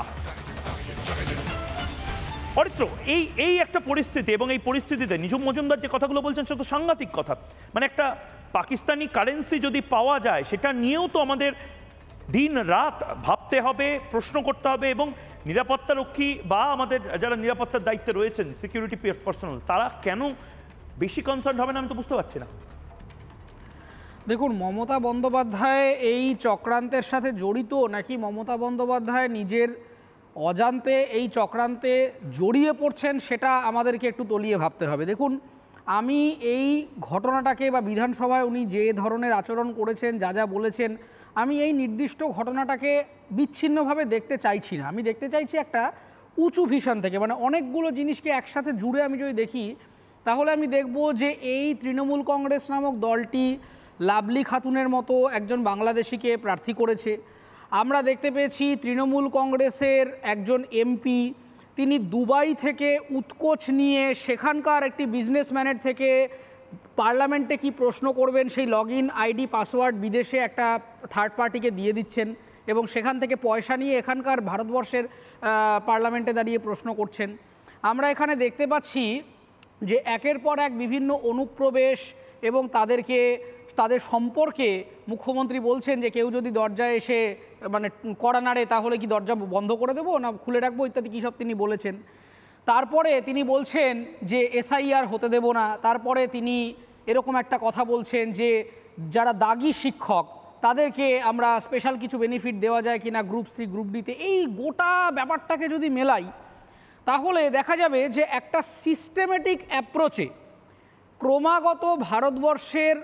অরিত্র, এই একটা পরিস্থিতি, এবং এই পরিস্থিতিতে নিঝুম মজুমদার যে কথাগুলো বলছেন সেটা তো সাংঘাতিক কথা। মানে একটা পাকিস্তানি কারেন্সি যদি পাওয়া যায় সেটা নিয়েও তো আমাদের দিন রাত ভাবতে হবে, প্রশ্ন করতে হবে, এবং নিরাপত্তারক্ষী বা আমাদের যারা নিরাপত্তার দায়িত্বে রয়েছেন সিকিউরিটি পার্সোনাল তারা কেন বেশি কনসার্ন হবে না আমি তো বুঝতে পারছি না। দেখুন, মমতা বন্দ্যোপাধ্যায় এই চক্রান্তের সাথে জড়িত নাকি মমতা বন্দ্যোপাধ্যায় নিজের অজান্তে এই চক্রান্তে জড়িয়ে পড়ছেন সেটা আমাদেরকে একটু তলিয়ে ভাবতে হবে। দেখুন, আমি এই ঘটনাটাকে বা বিধানসভায় উনি যে ধরনের আচরণ করেছেন, যা যা বলেছেন, আমি এই নির্দিষ্ট ঘটনাটাকে বিচ্ছিন্নভাবে দেখতে চাইছি না। আমি দেখতে চাইছি একটা উঁচু ভিশন থেকে, মানে অনেকগুলো জিনিসকে একসাথে জুড়ে আমি যদি দেখি তাহলে আমি দেখব যে এই তৃণমূল কংগ্রেস নামক দলটি লাভলি খাতুনের মতো একজন বাংলাদেশিকে প্রার্থী করেছে। আমরা দেখতে পেয়েছি তৃণমূল কংগ্রেসের একজন এমপি তিনি দুবাই থেকে উৎকোচ নিয়ে সেখানকার একটি বিজনেসম্যানের থেকে পার্লামেন্টে কি প্রশ্ন করবেন সেই লগইন আইডি পাসওয়ার্ড বিদেশে একটা থার্ড পার্টিকে দিয়ে দিচ্ছেন এবং সেখান থেকে পয়সা নিয়ে এখানকার ভারতবর্ষের পার্লামেন্টে দাঁড়িয়ে প্রশ্ন করছেন। আমরা এখানে দেখতে পাচ্ছি যে একের পর এক বিভিন্ন অনুপ্রবেশ এবং তাদের সম্পর্কে মুখ্যমন্ত্রী বলছেন যে কেউ যদি দরজায় এসে মানে কড়া নাড়ে তাহলে কি দরজা বন্ধ করে দেবো না খুলে রাখবো ইত্যাদি কী সব তিনি বলেছেন। তারপরে তিনি বলছেন যে SIR হতে দেব না। তারপরে তিনি এরকম একটা কথা বলছেন যে যারা দাগি শিক্ষক তাদেরকে আমরা স্পেশাল কিছু বেনিফিট দেওয়া যায় কিনা গ্রুপ সি গ্রুপ ডিতে। এই গোটা ব্যাপারটাকে যদি মেলাই তাহলে দেখা যাবে যে একটা সিস্টেমেটিক অ্যাপ্রোচে ক্রমাগত ভারতবর্ষের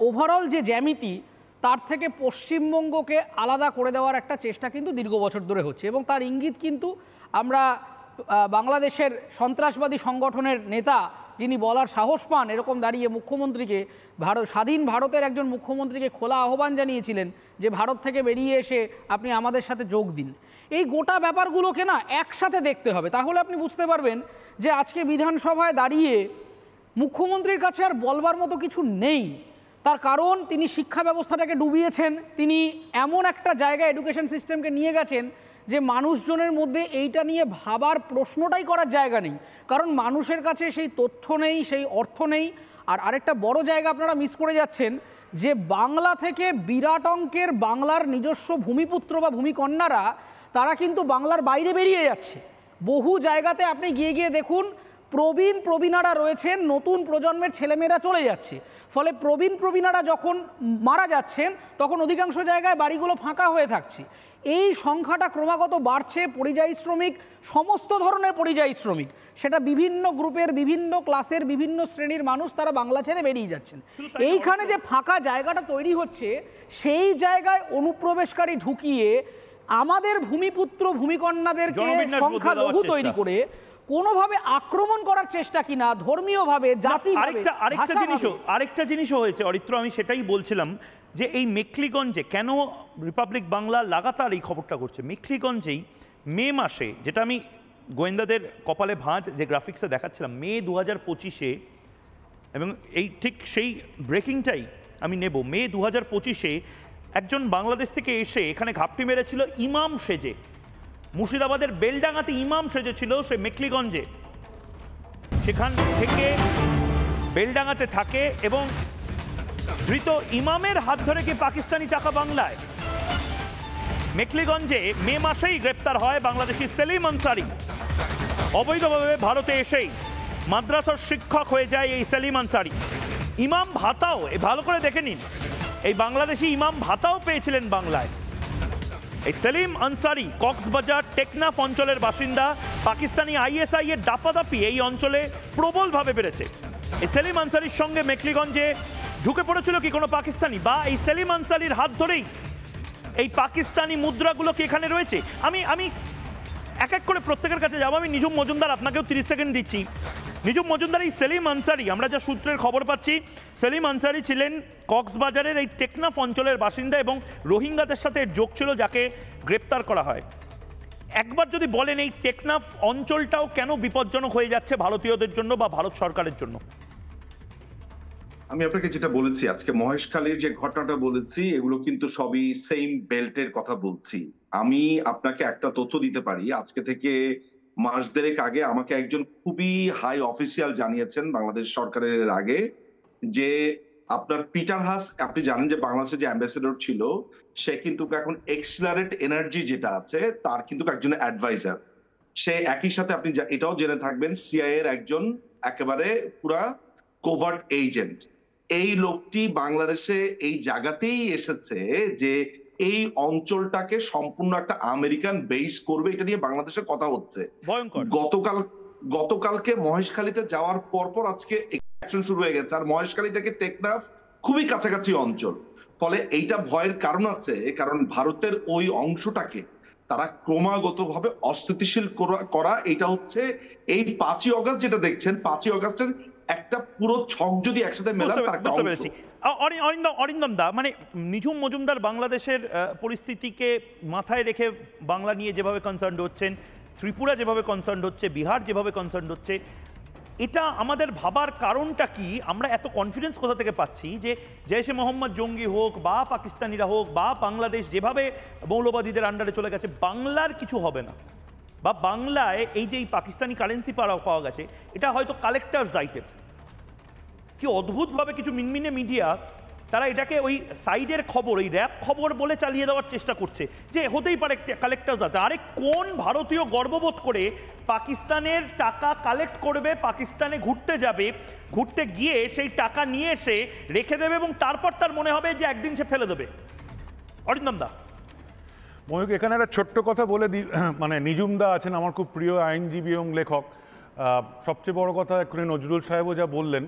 ওভারঅল যে জ্যামিতি তার থেকে পশ্চিমবঙ্গকে আলাদা করে দেওয়ার একটা চেষ্টা কিন্তু দীর্ঘ বছর ধরে হচ্ছে এবং তার ইঙ্গিত কিন্তু আমরা বাংলাদেশের সন্ত্রাসবাদী সংগঠনের নেতা যিনি বলার সাহস পান এরকম দাঁড়িয়ে মুখ্যমন্ত্রীকে স্বাধীন ভারতের একজন মুখ্যমন্ত্রীকে খোলা আহ্বান জানিয়েছিলেন যে ভারত থেকে বেরিয়ে এসে আপনি আমাদের সাথে যোগ দিন। এই গোটা ব্যাপারগুলোকে না একসাথে দেখতে হবে, তাহলে আপনি বুঝতে পারবেন যে আজকে বিধানসভায় দাঁড়িয়ে মুখ্যমন্ত্রীর কাছে আর বলবার মতো কিছু নেই। তার কারণ তিনি শিক্ষা ব্যবস্থাটাকে ডুবিয়েছেন, তিনি এমন একটা জায়গায় এডুকেশন সিস্টেমকে নিয়ে গেছেন যে মানুষজনের মধ্যে এইটা নিয়ে ভাবার প্রশ্নটাই করার জায়গা নেই, কারণ মানুষের কাছে সেই তথ্য নেই, সেই অর্থ নেই। আর আরেকটা বড় জায়গা আপনারা মিস করে যাচ্ছেন যে বাংলা থেকে বিরাট অঙ্কের বাংলার নিজস্ব ভূমিপুত্র বা ভূমিকন্যারা তারা কিন্তু বাংলার বাইরে বেরিয়ে যাচ্ছে। বহু জায়গাতে আপনি গিয়ে দেখুন প্রবীণারা রয়েছেন, নতুন প্রজন্মের ছেলেমেয়েরা চলে যাচ্ছে, ফলে প্রবীণারা যখন মারা যাচ্ছেন তখন অধিকাংশ জায়গায় বাড়িগুলো ফাঁকা হয়ে থাকছে। এই সংখ্যাটা ক্রমাগত বাড়ছে। পরিযায়ী শ্রমিক, সমস্ত ধরনের পরিযায়ী শ্রমিক, সেটা বিভিন্ন গ্রুপের, বিভিন্ন ক্লাসের, বিভিন্ন শ্রেণীর মানুষ তারা বাংলা ছেড়ে বেরিয়ে যাচ্ছেন। এইখানে যে ফাঁকা জায়গাটা তৈরি হচ্ছে সেই জায়গায় অনুপ্রবেশকারী ঢুকিয়ে আমাদের ভূমিপুত্র ভূমিকন্যাদেরকে সংখ্যালঘু তৈরি করে কোনোভাবে আক্রমণ করার চেষ্টা কিনা ধর্মীয়ভাবে জাতিভাবে। আরেকটা জিনিসও হয়েছে অরিত্র, আমি সেটাই বলছিলাম যে এই মেখলিগঞ্জে কেন রিপাবলিক বাংলা লাগাতার এই খবরটা করছে। মেখলিগঞ্জেই মে মাসে, যেটা আমি গোয়েন্দাদের কপালে ভাঁজ যে গ্রাফিক্সে দেখাচ্ছিলাম, মে 2025-এ, এবং এই ঠিক সেই ব্রেকিংটাই আমি নেব। মে 2025-এ একজন বাংলাদেশ থেকে এসে এখানে ঘাপটি মেরেছিল ইমাম সেজে, মুর্শিদাবাদের বেলডাঙ্গাতে ইমাম সেজেছিল সে মেখলিগঞ্জে, সেখান থেকে বেলডাঙ্গাতে থাকে এবং ধৃত ইমামের হাত ধরে কি পাকিস্তানি টাকা বাংলায়। মেখলিগঞ্জে মে মাসেই গ্রেপ্তার হয় বাংলাদেশি সেলিম আনসারি। অবৈধভাবে ভারতে এসেই মাদ্রাসার শিক্ষক হয়ে যায় এই সেলিম আনসারি। ইমাম ভাতাও, ভালো করে দেখে নিন, এই বাংলাদেশি ইমাম ভাতাও পেয়েছিলেন বাংলায়। এই সেলিম আনসারি কক্সবাজার টেকনাফ অঞ্চলের বাসিন্দা। পাকিস্তানি ISI এর দাপাদাপি এই অঞ্চলে প্রবলভাবে বেড়েছে। এই সেলিম আনসারির সঙ্গে মেখলিগঞ্জে ঢুকে পড়েছিল কি কোনো পাকিস্তানি, বা এই সেলিম আনসারির হাত ধরেই এই পাকিস্তানি মুদ্রাগুলো কি এখানে রয়েছে? আমি এক এক করে প্রত্যেকের কাছে যাবো। আমি নিজুম মজুমদার, আপনাকেও 30 সেকেন্ড দিচ্ছি। নিজুম মজুমদার, এই সেলিম আনসারি, আমরা যা সূত্রের খবর পাচ্ছি, সেলিম আনসারি ছিলেন কক্সবাজারের এই টেকনাফ অঞ্চলের বাসিন্দা এবং রোহিঙ্গাদের সাথে যোগ ছিল, যাকে গ্রেপ্তার করা হয়। একবার যদি বলেন এই টেকনাফ অঞ্চলটাও কেন বিপজ্জনক হয়ে যাচ্ছে ভারতীয়দের জন্য বা ভারত সরকারের জন্য? আমি আপনাকে যেটা বলেছি, আজকে মহেশখালীর যে ঘটনাটা বলেছি, এগুলো কিন্তু সবই সেম বেল্টের কথা বলছি। আমি আপনাকে একটা তথ্য দিতে পারি। আজকে থেকে মাস দেড়েক আগে আমাকে একজন খুবই হাই অফিসিয়াল জানিয়েছেন বাংলাদেশ সরকারের আগে, যে আপনার পিটার হাস, আপনি জানেন যে বাংলাদেশের যে অ্যাম্বাসেডর ছিল, সে কিন্তু এখন এক্সিলারেট এনার্জি যেটা আছে তার কিন্তু একজন অ্যাডভাইজার। সে একই সাথে আপনি এটাও জেনে থাকবেন, সিআইএ এর একজন একেবারে পুরা কোভার্ট এজেন্ট। এই লোকটি বাংলাদেশে এই জায়গাতেই এসেছে যে এই অঞ্চলটাকে সম্পূর্ণ একটা আমেরিকান বেস করবে, এটা নিয়ে বাংলাদেশে কথা হচ্ছে। গতকালকে মহেশখালীতে যাওয়ার পরপর আজকে অ্যাকশন শুরু হয়ে গেছে। আর মহেশখালী থেকে টেকনাফ খুবই কাছাকাছি অঞ্চল, ফলে এইটা ভয়ের কারণ আছে, কারণ ভারতের ওই অংশটাকে তারা ক্রমাগতভাবে অস্থিতিশীল করা। এটা হচ্ছে এই 5ই অগস্ট যেটা দেখছেন, 5ই অগস্টের একটা পুরো ছক যদি একসাথে মেলান তার একটা অংশ। অরিন্দম দা, মানে নিঝুম মজুমদার বাংলাদেশের পরিস্থিতিকে মাথায় রেখে বাংলা নিয়ে যেভাবে কনসার্ন হচ্ছেন, ত্রিপুরা যেভাবে কনসার্ন হচ্ছে, বিহার যেভাবে কনসার্ন হচ্ছে, এটা আমাদের ভাবার কারণটা কি? আমরা এত কনফিডেন্স কোথা থেকে পাচ্ছি যে জৈশে মোহাম্মদ জঙ্গি হোক বা পাকিস্তানিরা হোক বা বাংলাদেশ যেভাবে মৌলবাদীদের আন্ডারে চলে গেছে, বাংলার কিছু হবে না, বা বাংলায় এই যে এই পাকিস্তানি কারেন্সি পাওয়া গেছে, এটা হয়তো কালেক্টার্স আইটেম। কি অদ্ভুতভাবে কিছু মিনমিনে মিডিয়া তারা এটাকে ওই সাইডের খবর, ওই র্যাপ খবর বলে চালিয়ে দেওয়ার চেষ্টা করছে যে হতেই পারে কালেক্টার্স আছে। আরে কোন ভারতীয় গর্ববোধ করে পাকিস্তানের টাকা কালেক্ট করবে, পাকিস্তানে ঘুরতে যাবে, ঘুরতে গিয়ে সেই টাকা নিয়ে এসে রেখে দেবে এবং তারপর তার মনে হবে যে একদিন সে ফেলে দেবে? অরিন্দম দা, ময়ূক, এখানে একটা ছোট্ট কথা বলে দিই। মানে নিজুম দা আছেন আমার খুব প্রিয় আইনজীবী এবং লেখক। সবচেয়ে বড় কথা এক্ষুনি নজরুল সাহেবও যা বললেন,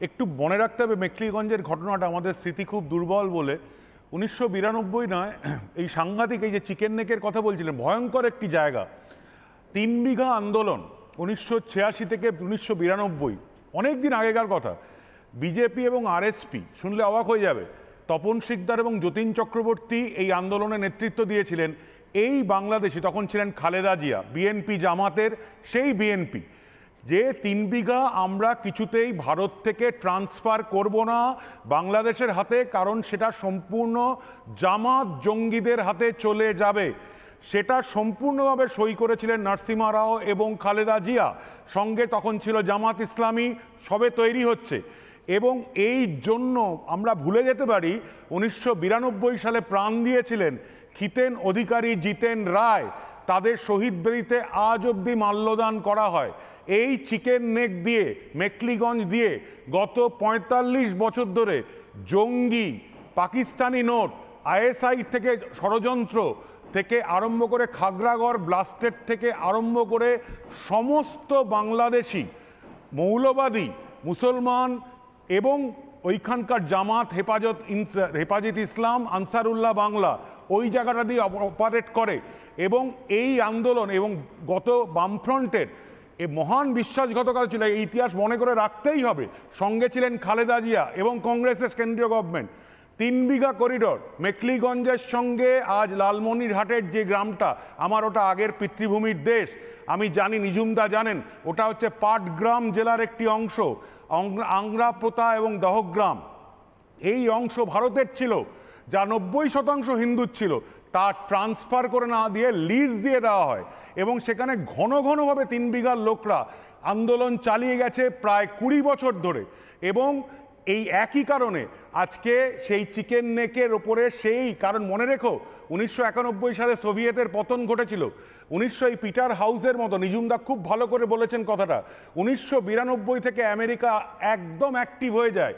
একটু মনে রাখতে হবে মেখলিগঞ্জের ঘটনাটা আমাদের স্মৃতি খুব দুর্বল বলে 1992 নয়, এই সাংঘাতিক এই যে চিকেন নেকের কথা বলছিলেন, ভয়ঙ্কর একটি জায়গা। 3 বিঘা আন্দোলন 1986 থেকে 1992, অনেক দিন আগেকার কথা। বিজেপি এবং আরএসপি, শুনলে অবাক হয়ে যাবে, তপন শিকদার এবং যতীন চক্রবর্তী এই আন্দোলনে নেতৃত্ব দিয়েছিলেন। এই বাংলাদেশি তখন ছিলেন খালেদা জিয়া, বিএনপি জামাতের সেই বিএনপি, যে 3 বিঘা আমরা কিছুতেই ভারত থেকে ট্রান্সফার করব না বাংলাদেশের হাতে, কারণ সেটা সম্পূর্ণ জামাত জঙ্গিদের হাতে চলে যাবে। সেটা সম্পূর্ণভাবে সই করেছিলেন নরসিমা রাও এবং খালেদা জিয়া, সঙ্গে তখন ছিল জামাত ইসলামী, সবে তৈরি হচ্ছে। এবং এই জন্য আমরা ভুলে যেতে পারি 1992 সালে প্রাণ দিয়েছিলেন খিতেন অধিকারী, জিতেন রায়, তাদের শহীদ বেদিতে আজ অবধি মাল্যদান করা হয়। এই চিকেন নেক দিয়ে, মেখলিগঞ্জ দিয়ে গত 45 বছর ধরে জঙ্গি, পাকিস্তানি নোট, আইএসআই থেকে ষড়যন্ত্র থেকে আরম্ভ করে খাগড়াগড় ব্লাস্টেড থেকে আরম্ভ করে সমস্ত বাংলাদেশি মৌলবাদী, মুসলমান এবং ওইখানকার জামাত, হেফাজত ইসলাম, আনসারুল্লাহ বাংলা ওই জায়গাটা দিয়ে অপারেট করে। এবং এই আন্দোলন এবং গত বামফ্রন্টের এই মহান বিশ্বাসঘাতকতা ছিল, এই ইতিহাস মনে করে রাখতেই হবে। সঙ্গে ছিলেন খালেদা জিয়া এবং কংগ্রেসের কেন্দ্রীয় গভর্নমেন্ট। 3 বিঘা করিডোর মেখলিগঞ্জের সঙ্গে আজ লালমনিরহাটের যে গ্রামটা, আমার ওটা আগের পিতৃভূমির দেশ, আমি জানি, নিজুমদা জানেন, ওটা হচ্ছে পাটগ্রাম জেলার একটি অংশ, আংরাপোতা এবং দহগ্রাম। এই অংশ ভারতের ছিল, যা 90% হিন্দুর ছিল, তা ট্রান্সফার করে না দিয়ে লিজ দিয়ে দেওয়া হয়। এবং সেখানে ঘন ঘনভাবে 3 বিঘার লোকরা আন্দোলন চালিয়ে গেছে প্রায় 20 বছর ধরে। এবং এই একই কারণে আজকে সেই চিকেন নেকের ওপরে, সেই কারণ মনে রেখো 1991 সালে সোভিয়েতের পতন ঘটেছিল। 1900 এই পিটার হাউসের মতো, নিজুমদা খুব ভালো করে বলেছেন কথাটা, 1992 থেকে আমেরিকা একদম অ্যাক্টিভ হয়ে যায়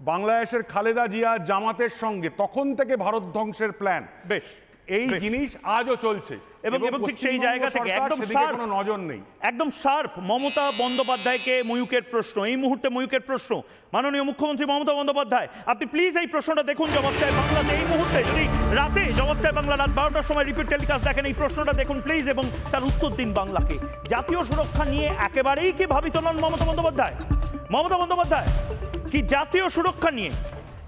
বাংলাদেশের খালেদা জিয়া জামাতের সঙ্গে, তখন থেকে ভারত ধ্বংসের প্ল্যান। বেশ, এই জিনিস আজও চলছে এবং ঠিক সেই জায়গা থেকে একদম কোনো নজর নেই। একদম শার্প মমতা বন্দ্যোপাধ্যায়কে ময়ূকের প্রশ্ন, এই মুহূর্তে ময়ূকের প্রশ্ন, মাননীয় মুখ্যমন্ত্রী মমতা বন্দ্যোপাধ্যায়, আপনি প্লিজ এই প্রশ্নটা দেখুন জবাব চাই বাংলাতে এই মুহূর্তে, যদি রাতে জবাব চাই বাংলা রাত 12টার সময় রিপিট টেলিকাস্ট দেখেন, এই প্রশ্নটা দেখুন প্লিজ এবং তার উত্তর দিন বাংলাকে। জাতীয় সুরক্ষা নিয়ে একেবারেই কি ভাবিত নন মমতা বন্দ্যোপাধ্যায়? মমতা বন্দ্যোপাধ্যায় কি জাতীয় সুরক্ষা নিয়ে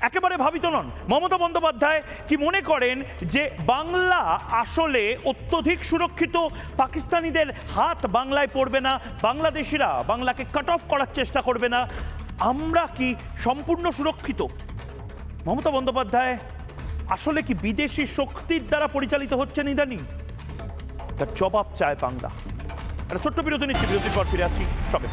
একেবারে ভাবিত নন? মমতা বন্দ্যোপাধ্যায় কি মনে করেন যে বাংলা আসলে অত্যধিক সুরক্ষিত, পাকিস্তানিদের হাত বাংলায় পড়বে না, বাংলাদেশিরা বাংলাকে কাট অফ করার চেষ্টা করবে না, আমরা কি সম্পূর্ণ সুরক্ষিত? মমতা বন্দ্যোপাধ্যায় আসলে কি বিদেশি শক্তির দ্বারা পরিচালিত হচ্ছেন ইদানিং? তার জবাব চায় বাংলা। একটা ছোট্ট বিরতি নিচ্ছি, বিরতির পর ফিরে আসছি সবে।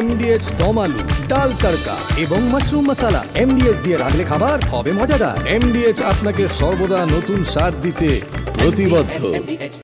MDH দম আলু, ডাল তড়কা এবং মাশরুম মশলা। MDH দিয়ে রাঁধলে খাবার হবে মজাদার। MDH আপনাকে সর্বদা নতুন স্বাদ দিতে প্রতিবদ্ধ।